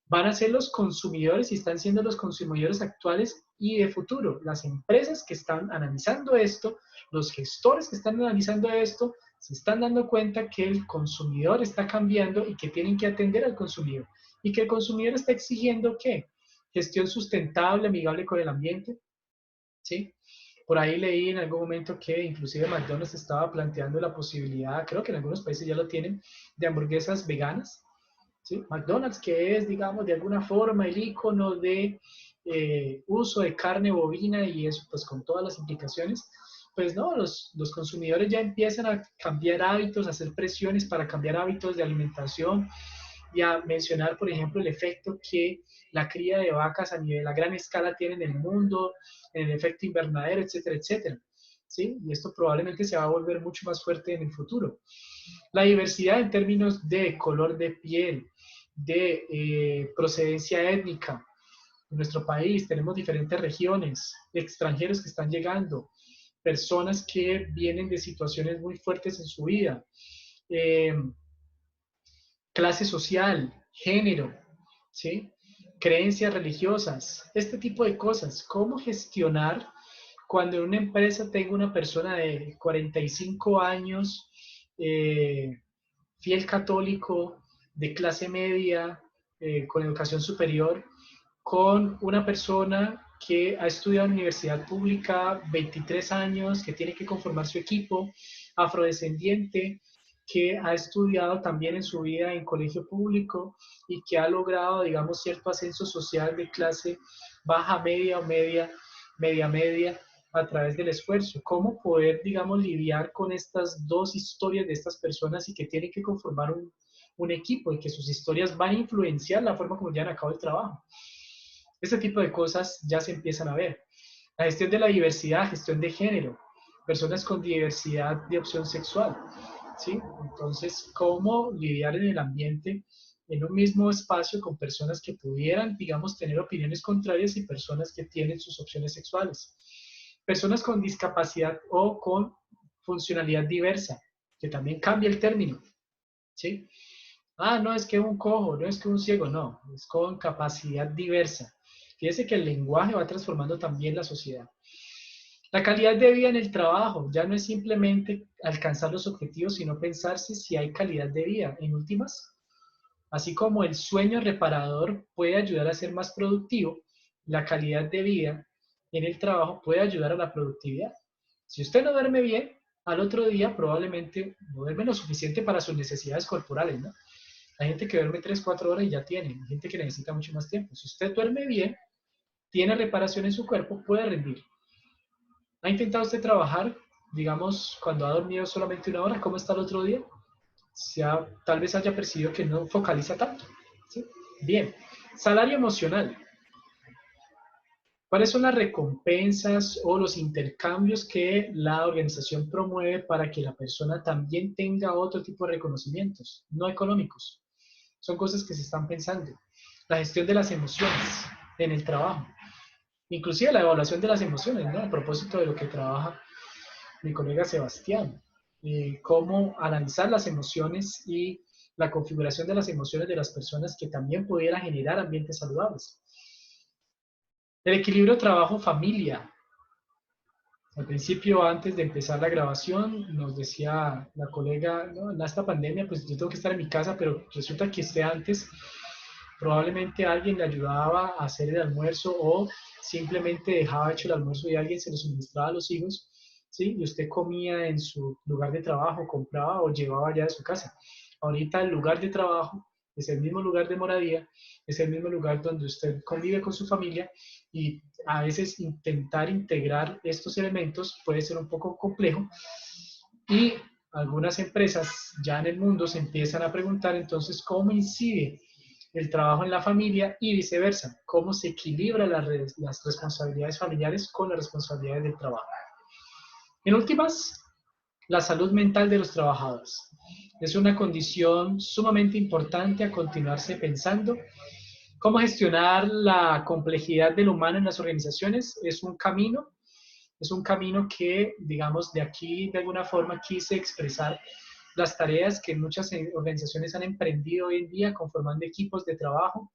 Van a ser los consumidores y están siendo los consumidores actuales y de futuro. Las empresas que están analizando esto, los gestores que están analizando esto, se están dando cuenta que el consumidor está cambiando y que tienen que atender al consumidor. Y que el consumidor está exigiendo ¿qué? Gestión sustentable, amigable con el ambiente. ¿Sí? Por ahí leí en algún momento que inclusive McDonald's estaba planteando la posibilidad, creo que en algunos países ya lo tienen, de hamburguesas veganas. ¿Sí? McDonald's, que es, digamos, de alguna forma el icono de uso de carne bovina y eso, pues con todas las implicaciones, pues no, los consumidores ya empiezan a cambiar hábitos, a hacer presiones para cambiar hábitos de alimentación y a mencionar, por ejemplo, el efecto que la cría de vacas a nivel, a gran escala tiene en el mundo, en el efecto invernadero, etcétera, etcétera. ¿Sí? Y esto probablemente se va a volver mucho más fuerte en el futuro. La diversidad en términos de color de piel, de procedencia étnica. En nuestro país tenemos diferentes regiones, extranjeros que están llegando, personas que vienen de situaciones muy fuertes en su vida, eh, clase social, género, ¿sí? Creencias religiosas, este tipo de cosas. ¿Cómo gestionar cuando en una empresa tengo una persona de 45 años, fiel católico, de clase media, con educación superior, con una persona que ha estudiado en universidad pública 23 años, que tiene que conformar su equipo, afrodescendiente, que ha estudiado también en su vida en colegio público y que ha logrado, digamos, cierto ascenso social de clase baja, media o media, a través del esfuerzo. ¿Cómo poder, digamos, lidiar con estas dos historias de estas personas y que tienen que conformar un equipo y que sus historias van a influenciar la forma como llevan a cabo el trabajo? Este tipo de cosas ya se empiezan a ver. La gestión de la diversidad, gestión de género, personas con diversidad de opción sexual, ¿sí? Entonces, ¿cómo lidiar en el ambiente, en un mismo espacio, con personas que pudieran, digamos, tener opiniones contrarias y personas que tienen sus opciones sexuales? Personas con discapacidad o con funcionalidad diversa, que también cambia el término, ¿sí? Ah, no es que un cojo, no es que un ciego, no, es con capacidad diversa. Fíjese que el lenguaje va transformando también la sociedad. La calidad de vida en el trabajo ya no es simplemente alcanzar los objetivos, sino pensarse si hay calidad de vida. En últimas, así como el sueño reparador puede ayudar a ser más productivo, la calidad de vida en el trabajo puede ayudar a la productividad. Si usted no duerme bien, al otro día probablemente no duerme lo suficiente para sus necesidades corporales, ¿no? Hay gente que duerme 3, 4 horas y ya tiene. Hay gente que necesita mucho más tiempo. Si usted duerme bien, tiene reparación en su cuerpo, puede rendir. ¿Ha intentado usted trabajar, digamos, cuando ha dormido solamente 1 hora? ¿Cómo está el otro día? Tal vez haya percibido que no focaliza tanto. ¿Sí? Bien. Salario emocional. ¿Cuáles son las recompensas o los intercambios que la organización promueve para que la persona también tenga otro tipo de reconocimientos, no económicos? Son cosas que se están pensando. La gestión de las emociones en el trabajo. Inclusive la evaluación de las emociones, ¿no? A propósito de lo que trabaja mi colega Sebastián. Cómo analizar las emociones y la configuración de las emociones de las personas que también pudiera generar ambientes saludables. El equilibrio trabajo-familia. Al principio, antes de empezar la grabación, nos decía la colega, no, en esta pandemia, pues yo tengo que estar en mi casa, pero resulta que usted antes Probablemente alguien le ayudaba a hacer el almuerzo o simplemente dejaba hecho el almuerzo y alguien se lo suministraba a los hijos, ¿sí? Y usted comía en su lugar de trabajo, compraba o llevaba ya de su casa. Ahorita el lugar de trabajo es el mismo lugar de moradía, es el mismo lugar donde usted convive con su familia y a veces intentar integrar estos elementos puede ser un poco complejo y algunas empresas ya en el mundo se empiezan a preguntar entonces cómo incide el trabajo en la familia y viceversa, cómo se equilibran las responsabilidades familiares con las responsabilidades del trabajo. En últimas, la salud mental de los trabajadores. Es una condición sumamente importante a continuarse pensando. Cómo gestionar la complejidad del humano en las organizaciones es un camino que, digamos, de aquí de alguna forma quise expresar las tareas que muchas organizaciones han emprendido hoy en día conformando equipos de trabajo,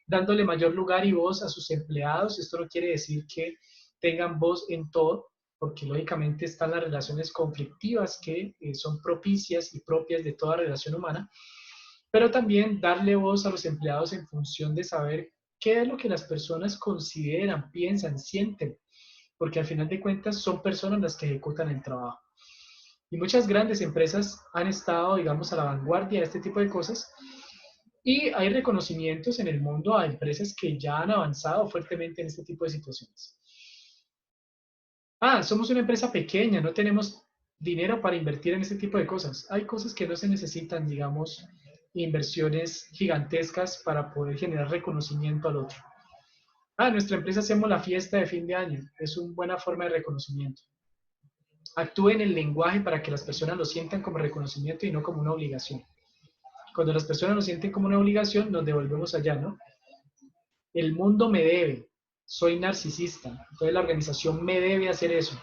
dándole mayor lugar y voz a sus empleados. Esto no quiere decir que tengan voz en todo, porque lógicamente están las relaciones conflictivas que son propicias y propias de toda relación humana, pero también darle voz a los empleados en función de saber qué es lo que las personas consideran, piensan, sienten, porque al final de cuentas son personas las que ejecutan el trabajo. Y muchas grandes empresas han estado, digamos, a la vanguardia de este tipo de cosas y hay reconocimientos en el mundo a empresas que ya han avanzado fuertemente en este tipo de situaciones. Somos una empresa pequeña, no tenemos dinero para invertir en este tipo de cosas. Hay cosas que no se necesitan, digamos, inversiones gigantescas para poder generar reconocimiento al otro. Nuestra empresa hacemos la fiesta de fin de año. Es una buena forma de reconocimiento. Actúe en el lenguaje para que las personas lo sientan como reconocimiento y no como una obligación. Cuando las personas lo sienten como una obligación, nos devolvemos allá, ¿no? El mundo me debe, soy narcisista, entonces la organización me debe hacer eso.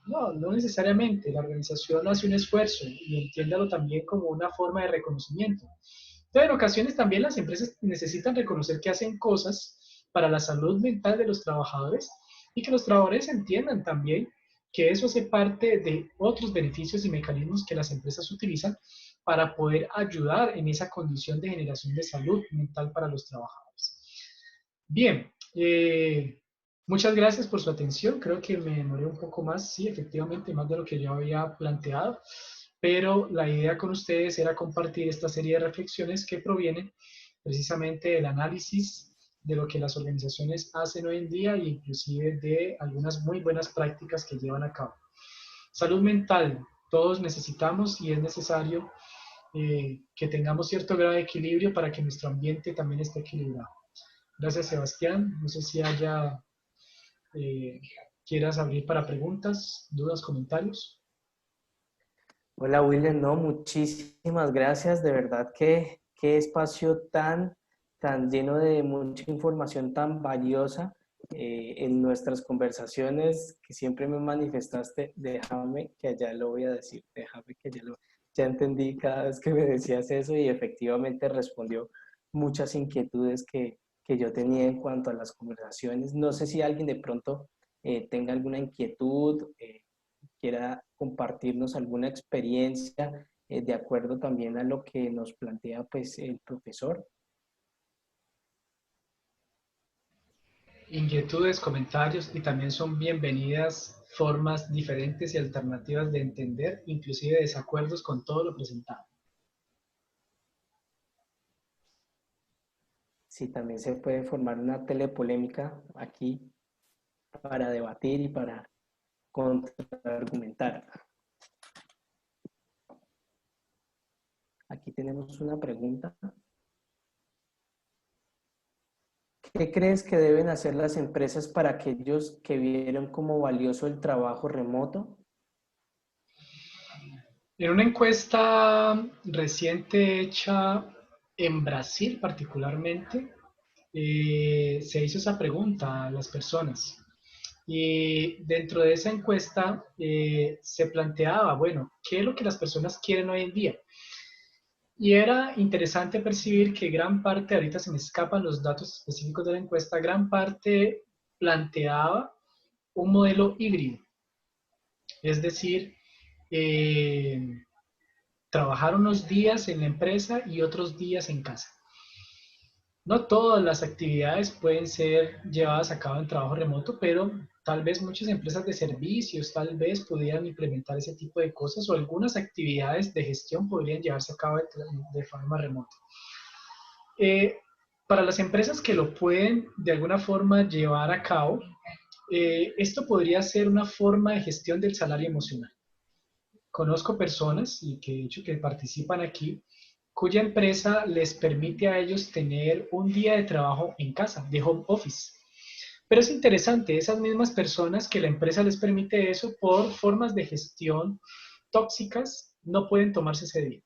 No, no necesariamente, la organización hace un esfuerzo y entiéndalo también como una forma de reconocimiento. Entonces, en ocasiones también las empresas necesitan reconocer que hacen cosas para la salud mental de los trabajadores y que los trabajadores entiendan también que eso hace parte de otros beneficios y mecanismos que las empresas utilizan para poder ayudar en esa condición de generación de salud mental para los trabajadores. Bien, muchas gracias por su atención. Creo que me demoré un poco más, sí, efectivamente, más de lo que yo había planteado, pero la idea con ustedes era compartir esta serie de reflexiones que provienen precisamente del análisis de lo que las organizaciones hacen hoy en día e inclusive de algunas muy buenas prácticas que llevan a cabo. Salud mental, todos necesitamos y es necesario que tengamos cierto grado de equilibrio para que nuestro ambiente también esté equilibrado. Gracias, Sebastián. No sé si quieras abrir para preguntas, dudas, comentarios. Hola William, no, muchísimas gracias, de verdad que qué espacio tan lleno de mucha información tan valiosa en nuestras conversaciones que siempre me manifestaste. Déjame que allá lo voy a decir, déjame que ya entendí cada vez que me decías eso y efectivamente respondió muchas inquietudes que yo tenía en cuanto a las conversaciones. No sé si alguien de pronto tenga alguna inquietud, quiera compartirnos alguna experiencia de acuerdo también a lo que nos plantea pues el profesor. Inquietudes, comentarios y también son bienvenidas formas diferentes y alternativas de entender, inclusive desacuerdos con todo lo presentado. Sí, también se puede formar una telepolémica aquí para debatir y para contraargumentar. Aquí tenemos una pregunta. ¿Qué crees que deben hacer las empresas para aquellos que vieron como valioso el trabajo remoto? En una encuesta reciente hecha en Brasil particularmente, se hizo esa pregunta a las personas. Y dentro de esa encuesta se planteaba, bueno, ¿qué es lo que las personas quieren hoy en día? Y era interesante percibir que gran parte, ahorita se me escapan los datos específicos de la encuesta, gran parte planteaba un modelo híbrido. Es decir, trabajar unos días en la empresa y otros días en casa. No todas las actividades pueden ser llevadas a cabo en trabajo remoto, pero tal vez muchas empresas de servicios tal vez pudieran implementar ese tipo de cosas o algunas actividades de gestión podrían llevarse a cabo de forma remota. Eh, para las empresas que lo pueden de alguna forma llevar a cabo, esto podría ser una forma de gestión del salario emocional. Conozco personas y que de hecho que participan aquí cuya empresa les permite a ellos tener un día de trabajo en casa, de home office. Pero es interesante, esas mismas personas que la empresa les permite eso por formas de gestión tóxicas no pueden tomarse ese día.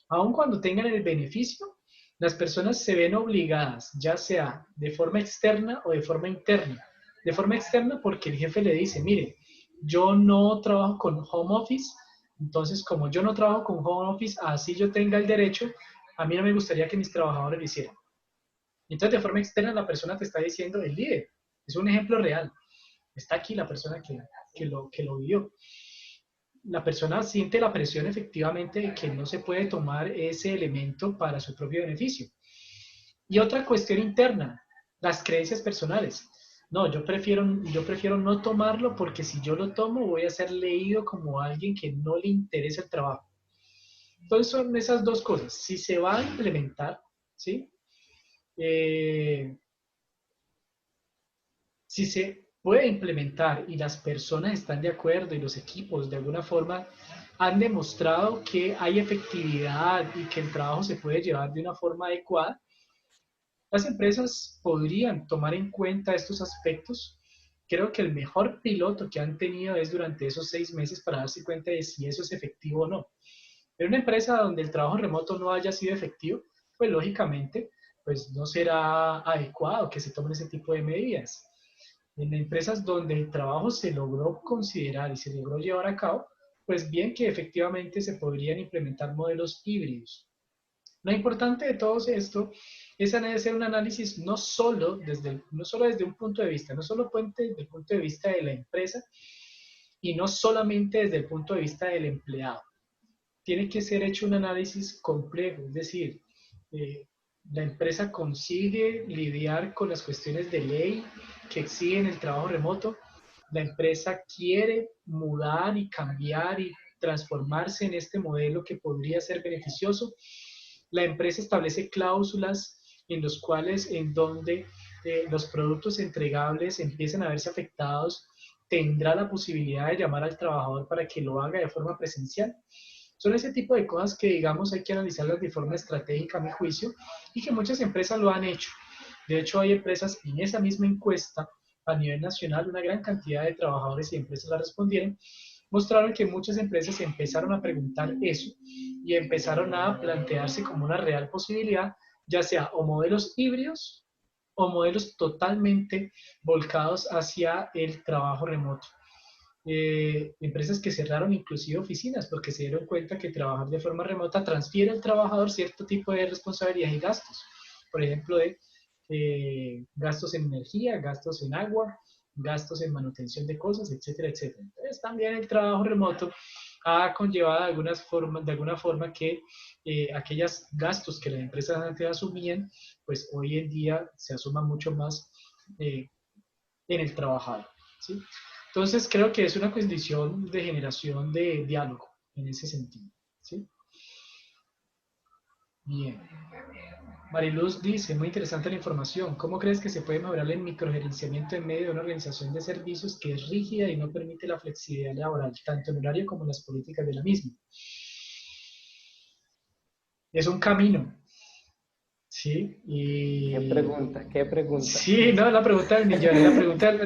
Aun cuando tengan el beneficio, las personas se ven obligadas, ya sea de forma externa o de forma interna. De forma externa porque el jefe le dice, mire, yo no trabajo con home office, entonces como yo no trabajo con home office, así yo tenga el derecho, a mí no me gustaría que mis trabajadores lo hicieran. Entonces de forma externa la persona te está diciendo, el líder, es un ejemplo real, está aquí la persona que lo vio. La persona siente la presión efectivamente de que no se puede tomar ese elemento para su propio beneficio. Y otra cuestión interna, las creencias personales. No, yo prefiero no tomarlo porque si yo lo tomo voy a ser leído como alguien que no le interesa el trabajo. Entonces son esas dos cosas. Si se va a implementar, ¿sí? Si se puede implementar y las personas están de acuerdo y los equipos de alguna forma han demostrado que hay efectividad y que el trabajo se puede llevar de una forma adecuada, las empresas podrían tomar en cuenta estos aspectos. Creo que el mejor piloto que han tenido es durante esos 6 meses para darse cuenta de si eso es efectivo o no. En una empresa donde el trabajo remoto no haya sido efectivo, pues lógicamente pues no será adecuado que se tomen ese tipo de medidas. En empresas donde el trabajo se logró considerar y se logró llevar a cabo, pues bien que efectivamente se podrían implementar modelos híbridos. Lo importante de todo esto es hacer un análisis no solo desde un punto de vista, no solo desde el punto de vista de la empresa y no solamente desde el punto de vista del empleado. Tiene que ser hecho un análisis complejo, es decir, eh, la empresa consigue lidiar con las cuestiones de ley que exigen el trabajo remoto, la empresa quiere mudar y cambiar y transformarse en este modelo que podría ser beneficioso, la empresa establece cláusulas en los cuales, en donde los productos entregables empiezan a verse afectados, tendrá la posibilidad de llamar al trabajador para que lo haga de forma presencial. Son ese tipo de cosas que, digamos, hay que analizarlas de forma estratégica, a mi juicio, y que muchas empresas lo han hecho. De hecho, hay empresas en esa misma encuesta a nivel nacional, una gran cantidad de trabajadores y empresas la respondieron, mostraron que muchas empresas empezaron a preguntar eso y empezaron a plantearse como una real posibilidad, ya sea o modelos híbridos o modelos totalmente volcados hacia el trabajo remoto. Empresas que cerraron inclusive oficinas porque se dieron cuenta que trabajar de forma remota transfiere al trabajador cierto tipo de responsabilidades y gastos. Por ejemplo, de gastos en energía, gastos en agua, gastos en manutención de cosas, etcétera, etcétera. Entonces, también el trabajo remoto ha conllevado de alguna forma que aquellos gastos que las empresas antes asumían, pues hoy en día se asuman mucho más en el trabajador, ¿sí? Entonces, creo que es una condición de generación de diálogo en ese sentido, ¿sí? Bien. Mariluz dice, muy interesante la información. ¿Cómo crees que se puede mejorar el microgerenciamiento en medio de una organización de servicios que es rígida y no permite la flexibilidad laboral, tanto en horario como en las políticas de la misma? Es un camino, ¿sí? Qué Y pregunta, qué pregunta. sí, no, la pregunta del millón, es la pregunta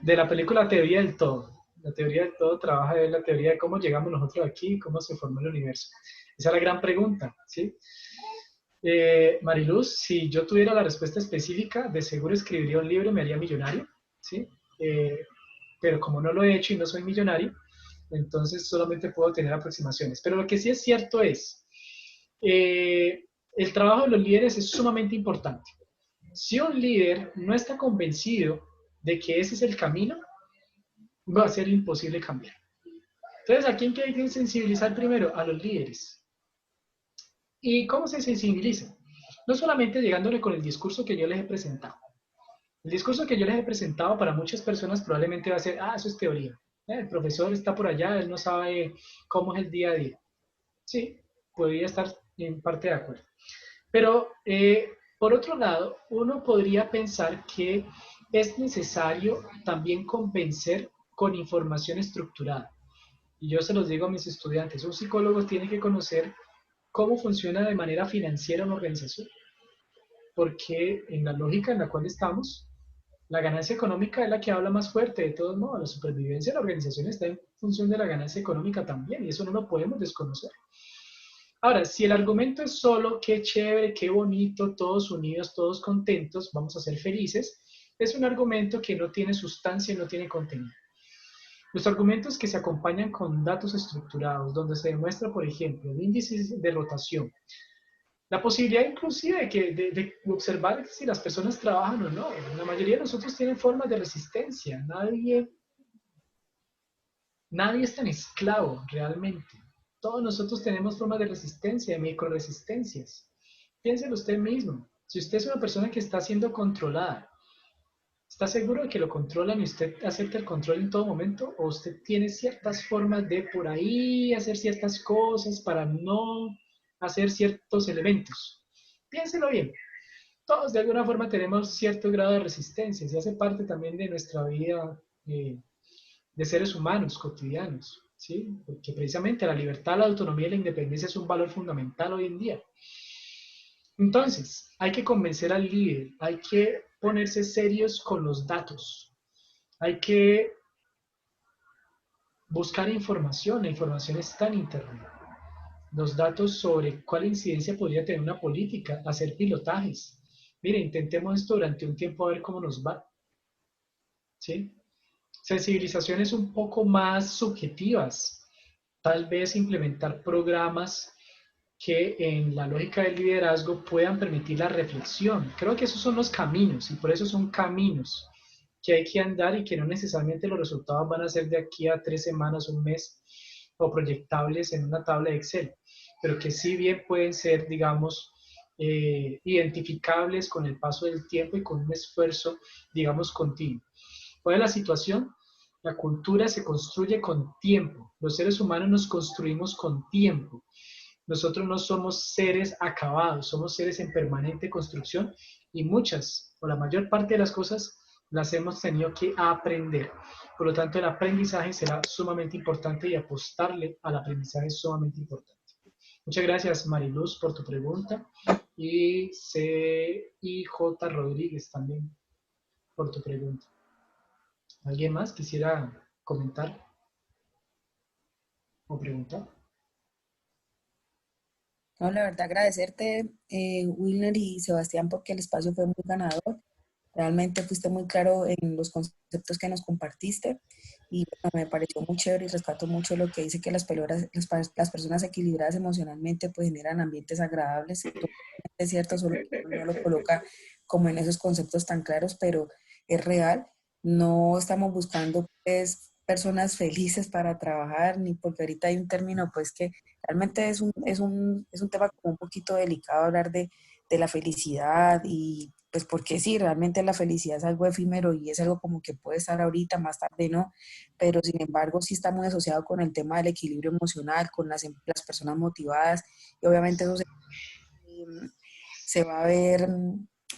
de la película Teoría del Todo. La teoría del todo trabaja en la teoría de cómo llegamos nosotros aquí, cómo se formó el universo. Esa es la gran pregunta, ¿sí? Mariluz, si yo tuviera la respuesta específica, de seguro escribiría un libro y me haría millonario, ¿sí? Eh, pero como no lo he hecho y no soy millonario, entonces solamente puedo tener aproximaciones. Pero lo que sí es cierto es, el trabajo de los líderes es sumamente importante. Si un líder no está convencido de que ese es el camino, va a ser imposible cambiar. Entonces, ¿a quién hay que sensibilizar primero? A los líderes. ¿Y cómo se sensibiliza? No solamente llegándole con el discurso que yo les he presentado. El discurso que yo les he presentado para muchas personas probablemente va a ser, eso es teoría. El profesor está por allá, él no sabe cómo es el día a día. Sí, podría estar en parte de acuerdo. Pero, por otro lado, uno podría pensar que es necesario también convencer con información estructurada. Y yo se los digo a mis estudiantes, un psicólogo tiene que conocer cómo funciona de manera financiera una organización, porque en la lógica en la cual estamos, la ganancia económica es la que habla más fuerte. De todos modos, la supervivencia de la organización está en función de la ganancia económica también, y eso no lo podemos desconocer. Ahora, si el argumento es solo qué chévere, qué bonito, todos unidos, todos contentos, vamos a ser felices, es un argumento que no tiene sustancia y no tiene contenido. Los argumentos que se acompañan con datos estructurados, donde se demuestra, por ejemplo, el índice de rotación, la posibilidad inclusive de observar si las personas trabajan o no. La mayoría de nosotros tienen formas de resistencia. Nadie es tan esclavo realmente. Todos nosotros tenemos formas de resistencia, de microresistencias. Piénselo usted mismo. Si usted es una persona que está siendo controlada, ¿está seguro de que lo controlan y usted acepta el control en todo momento? ¿O usted tiene ciertas formas de por ahí hacer ciertas cosas para no hacer ciertos elementos? Piénselo bien. Todos de alguna forma tenemos cierto grado de resistencia y hace parte también de nuestra vida de seres humanos cotidianos, ¿sí? Porque precisamente la libertad, la autonomía y la independencia es un valor fundamental hoy en día. Entonces, hay que convencer al líder, hay que ponerse serios con los datos, hay que buscar información, la información está en Internet. Los datos sobre cuál incidencia podría tener una política, hacer pilotajes. Mire, intentemos esto durante un tiempo a ver cómo nos va, ¿sí? Sensibilizaciones un poco más subjetivas, tal vez implementar programas que en la lógica del liderazgo puedan permitir la reflexión. Creo que esos son los caminos y por eso son caminos que hay que andar y que no necesariamente los resultados van a ser de aquí a 3 semanas, un mes o proyectables en una tabla de Excel, pero que sí bien pueden ser, digamos, identificables con el paso del tiempo y con un esfuerzo, digamos, continuo. ¿Cuál es la situación? La cultura se construye con tiempo. Los seres humanos nos construimos con tiempo. Nosotros no somos seres acabados, somos seres en permanente construcción y muchas o la mayor parte de las cosas las hemos tenido que aprender. Por lo tanto, el aprendizaje será sumamente importante y apostarle al aprendizaje es sumamente importante. Muchas gracias, Mariluz, por tu pregunta y CIJ Rodríguez también por tu pregunta. ¿Alguien más quisiera comentar o preguntar? No, la verdad, agradecerte, Wilner y Sebastián, porque el espacio fue muy ganador. Realmente fuiste muy claro en los conceptos que nos compartiste y bueno, me pareció muy chévere y rescato mucho lo que dice que las personas equilibradas emocionalmente pues generan ambientes agradables. Totalmente es cierto, solo que uno no lo coloca como en esos conceptos tan claros, pero es real. No estamos buscando pues personas felices para trabajar, ni porque ahorita hay un término pues que realmente es un tema como un poquito delicado hablar de la felicidad y pues porque sí, realmente la felicidad es algo efímero y es algo como que puede estar ahorita, más tarde no, pero sin embargo sí está muy asociado con el tema del equilibrio emocional, con las personas motivadas y obviamente eso se va a ver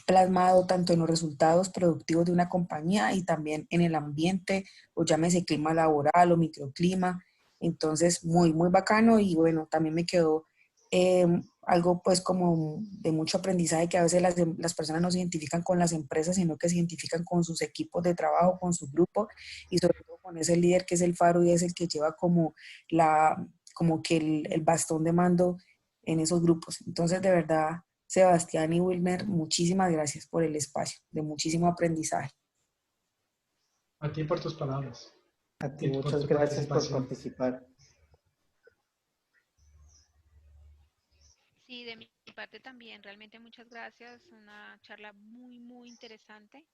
plasmado tanto en los resultados productivos de una compañía y también en el ambiente, o llámese clima laboral o microclima. Entonces, muy, muy bacano y bueno, también me quedó eh, algo pues como de mucho aprendizaje que a veces las personas no se identifican con las empresas, sino que se identifican con sus equipos de trabajo, con su grupo y sobre todo con ese líder que es el faro y es el que lleva como como que el bastón de mando en esos grupos. Entonces, de verdad, Sebastián y Wilmer, muchísimas gracias por el espacio, de muchísimo aprendizaje. A ti por tus palabras A ti y por muchas tu gracias por participación. participar. Sí, de mi parte también, realmente muchas gracias. Una charla muy, muy interesante.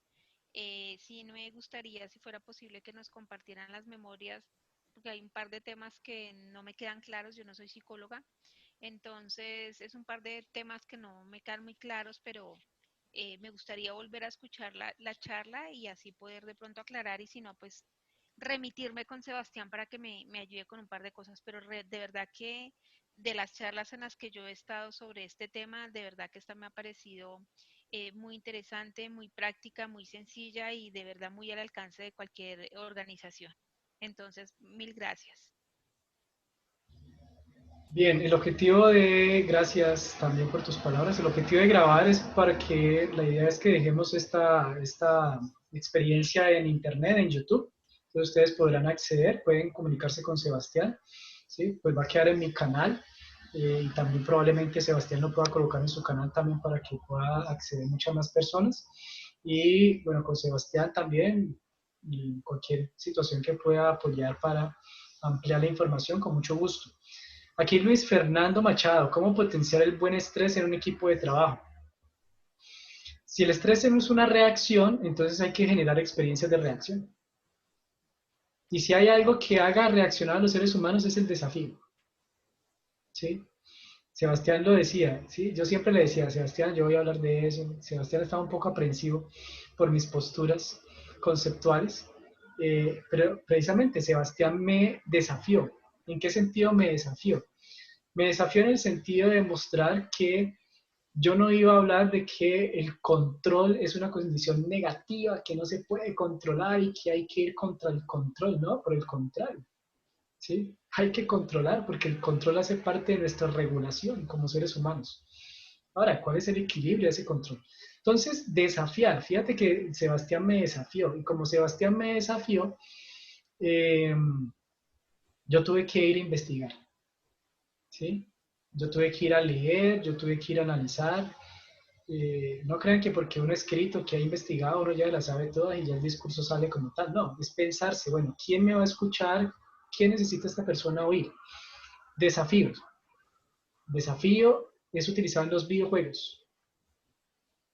Sí, me gustaría, si fuera posible, que nos compartieran las memorias, porque hay un par de temas que no me quedan claros. Yo no soy psicóloga, Entonces, es un par de temas que no me quedan muy claros, pero me gustaría volver a escuchar la charla y así poder de pronto aclarar y si no, pues remitirme con Sebastián para que me ayude con un par de cosas, pero de verdad que de las charlas en las que yo he estado sobre este tema, de verdad que esta me ha parecido muy interesante, muy práctica, muy sencilla y de verdad muy al alcance de cualquier organización. Entonces, mil gracias. Bien, el objetivo de, gracias también por tus palabras, el objetivo de grabar es para que, la idea es que dejemos esta experiencia en internet, en YouTube, entonces ustedes podrán acceder, pueden comunicarse con Sebastián, ¿sí? Pues va a quedar en mi canal y también probablemente Sebastián lo pueda colocar en su canal también para que pueda acceder muchas más personas y bueno, con Sebastián también y cualquier situación que pueda apoyar para ampliar la información con mucho gusto. Aquí Luis Fernando Machado, ¿cómo potenciar el buen estrés en un equipo de trabajo? Si el estrés es una reacción, entonces hay que generar experiencias de reacción. Y si hay algo que haga reaccionar a los seres humanos es el desafío. ¿Sí? Sebastián lo decía, ¿sí? Yo siempre le decía a Sebastián, yo voy a hablar de eso. Sebastián estaba un poco aprensivo por mis posturas conceptuales, pero precisamente Sebastián me desafió. ¿En qué sentido me desafió? Me desafió en el sentido de mostrar que yo no iba a hablar de que el control es una condición negativa, que no se puede controlar y que hay que ir contra el control, ¿no? Por el contrario, ¿sí? Hay que controlar porque el control hace parte de nuestra regulación como seres humanos. Ahora, ¿cuál es el equilibrio de ese control? Entonces, desafiar. Fíjate que Sebastián me desafió y como Sebastián me desafió, eh, yo tuve que ir a investigar, ¿sí? Yo tuve que ir a leer, yo tuve que ir a analizar. No crean que porque uno ha escrito, que ha investigado, uno ya la sabe toda y ya el discurso sale como tal. No, es pensarse, bueno, ¿quién me va a escuchar? ¿Qué necesita esta persona oír? Desafíos. Desafío es utilizado en los videojuegos.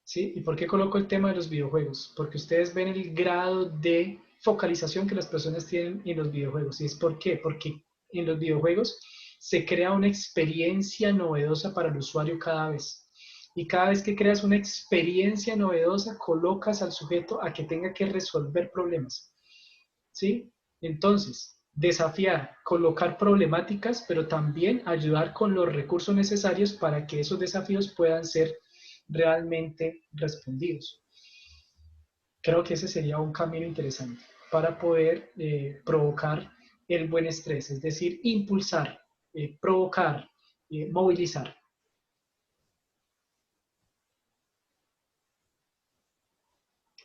¿Sí? ¿Y por qué coloco el tema de los videojuegos? Porque ustedes ven el grado de focalización que las personas tienen en los videojuegos. ¿Y es por qué? Porque en los videojuegos se crea una experiencia novedosa para el usuario cada vez. Y cada vez que creas una experiencia novedosa, colocas al sujeto a que tenga que resolver problemas. ¿Sí? Entonces, desafiar, colocar problemáticas, pero también ayudar con los recursos necesarios para que esos desafíos puedan ser realmente respondidos. Creo que ese sería un camino interesante para poder provocar el buen estrés, es decir, impulsar, provocar, movilizar.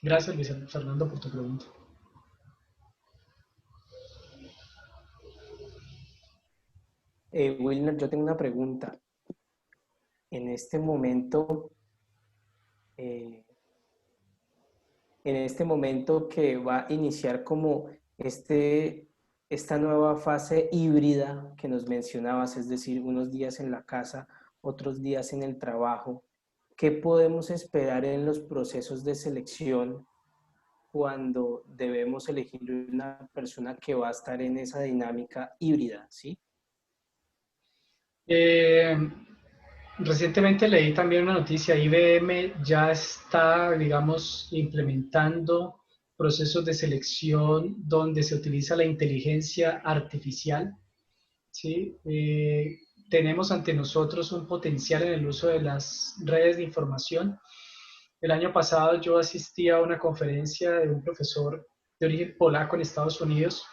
Gracias, Luis Fernando, por tu pregunta. Wilner, yo tengo una pregunta. En este momento, eh, que va a iniciar como esta nueva fase híbrida que nos mencionabas, es decir, unos días en la casa, otros días en el trabajo, ¿qué podemos esperar en los procesos de selección cuando debemos elegir una persona que va a estar en esa dinámica híbrida, ¿sí? Recientemente leí también una noticia, IBM ya está, digamos, implementando procesos de selección donde se utiliza la inteligencia artificial, ¿sí? Tenemos ante nosotros un potencial en el uso de las redes de información. El año pasado yo asistí a una conferencia de un profesor de origen polaco en Estados Unidos,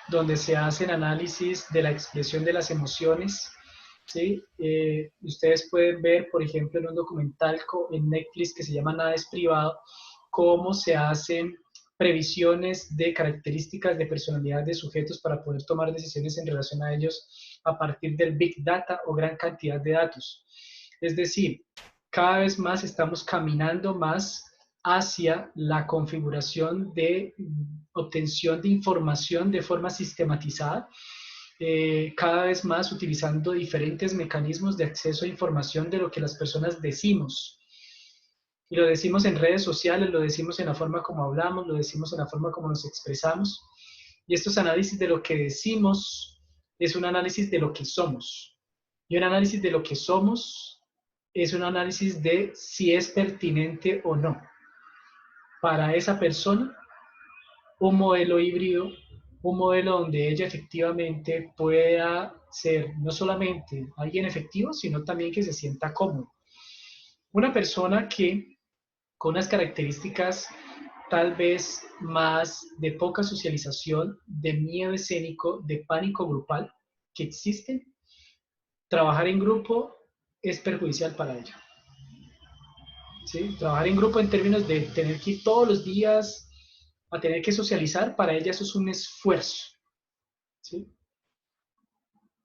donde se hacen análisis de la expresión de las emociones. ¿Sí? Ustedes pueden ver, por ejemplo, en un documental en Netflix que se llama Nada es privado, cómo se hacen previsiones de características de personalidad de sujetos para poder tomar decisiones en relación a ellos a partir del Big Data o gran cantidad de datos. Es decir, cada vez más estamos caminando más hacia la configuración de obtención de información de forma sistematizada, cada vez más utilizando diferentes mecanismos de acceso a información de lo que las personas decimos. Y lo decimos en redes sociales, lo decimos en la forma como hablamos, lo decimos en la forma como nos expresamos. Y estos análisis de lo que decimos es un análisis de lo que somos. Y un análisis de lo que somos es un análisis de si es pertinente o no para esa persona un modelo híbrido, un modelo donde ella efectivamente pueda ser no solamente alguien efectivo, sino también que se sienta cómodo. Una persona que con unas características tal vez más de poca socialización, de miedo escénico, de pánico grupal que existen, trabajar en grupo es perjudicial para ella. ¿Sí? Trabajar en grupo en términos de tener que ir todos los días a tener que socializar, para ella eso es un esfuerzo. ¿Sí?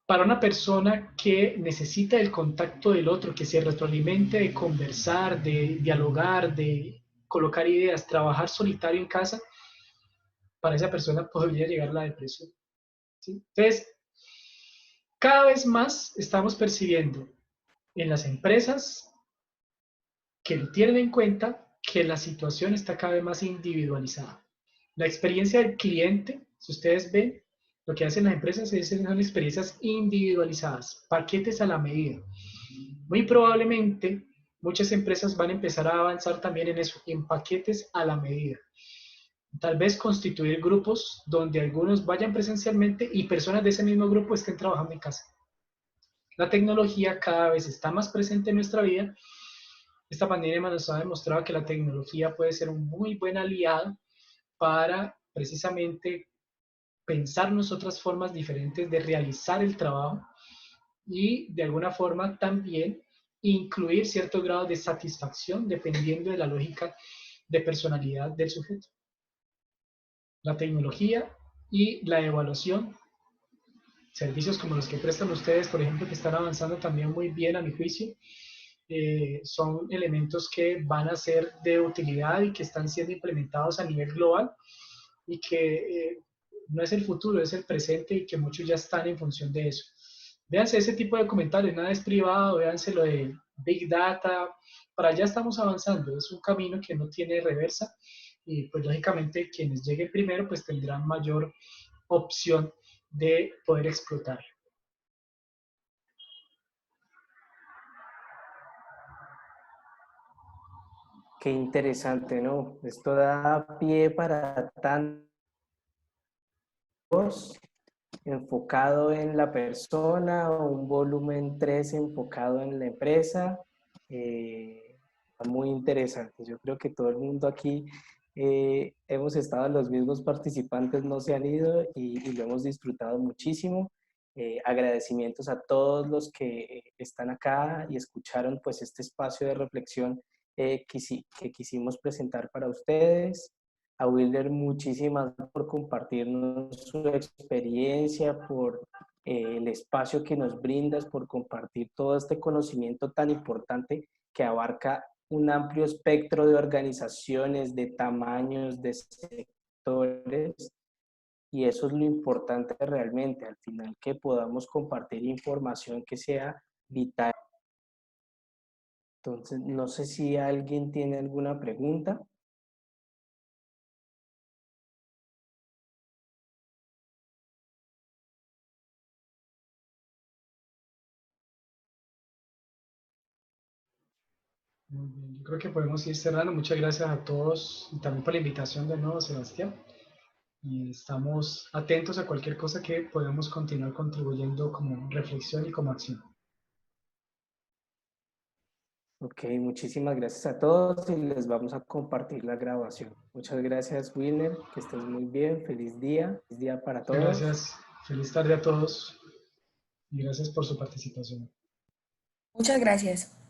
Para una persona que necesita el contacto del otro, que se retroalimente de conversar, de dialogar, de colocar ideas, trabajar solitario en casa, para esa persona podría llegar a la depresión. ¿Sí? Entonces, cada vez más estamos percibiendo en las empresas que tienen en cuenta que la situación está cada vez más individualizada. La experiencia del cliente, si ustedes ven, lo que hacen las empresas son experiencias individualizadas, paquetes a la medida. Muy probablemente muchas empresas van a empezar a avanzar también en eso, en paquetes a la medida. Tal vez constituir grupos donde algunos vayan presencialmente y personas de ese mismo grupo estén trabajando en casa. La tecnología cada vez está más presente en nuestra vida. Esta pandemia nos ha demostrado que la tecnología puede ser un muy buen aliado para precisamente pensarnos otras formas diferentes de realizar el trabajo y de alguna forma también incluir cierto grado de satisfacción dependiendo de la lógica de personalidad del sujeto. La tecnología y la evaluación, servicios como los que prestan ustedes, por ejemplo, que están avanzando también muy bien a mi juicio, son elementos que van a ser de utilidad y que están siendo implementados a nivel global y que no es el futuro, es el presente y que muchos ya están en función de eso. Véanse ese tipo de comentarios, nada es privado, véanse lo de Big Data, para allá estamos avanzando, es un camino que no tiene reversa y pues lógicamente quienes lleguen primero pues tendrán mayor opción de poder explotar. Qué interesante, ¿no? Esto da pie para tantos enfocado en la persona, un volumen 3 enfocado en la empresa. Muy interesante. Yo creo que todo el mundo aquí hemos estado, los mismos participantes no se han ido y lo hemos disfrutado muchísimo. Agradecimientos a todos los que están acá y escucharon pues este espacio de reflexión que quisimos presentar para ustedes. A Wilder, muchísimas gracias por compartirnos su experiencia, por el espacio que nos brindas, por compartir todo este conocimiento tan importante que abarca un amplio espectro de organizaciones, de tamaños, de sectores, y eso es lo importante realmente, al final, que podamos compartir información que sea vital. Entonces, no sé si alguien tiene alguna pregunta. Muy bien, yo creo que podemos ir cerrando. Muchas gracias a todos y también por la invitación de nuevo, Sebastián. Y estamos atentos a cualquier cosa que podamos continuar contribuyendo como reflexión y como acción. Ok, muchísimas gracias a todos y les vamos a compartir la grabación. Muchas gracias, Wilner, que estés muy bien, feliz día para Muchas todos. gracias, feliz tarde a todos y gracias por su participación. Muchas gracias.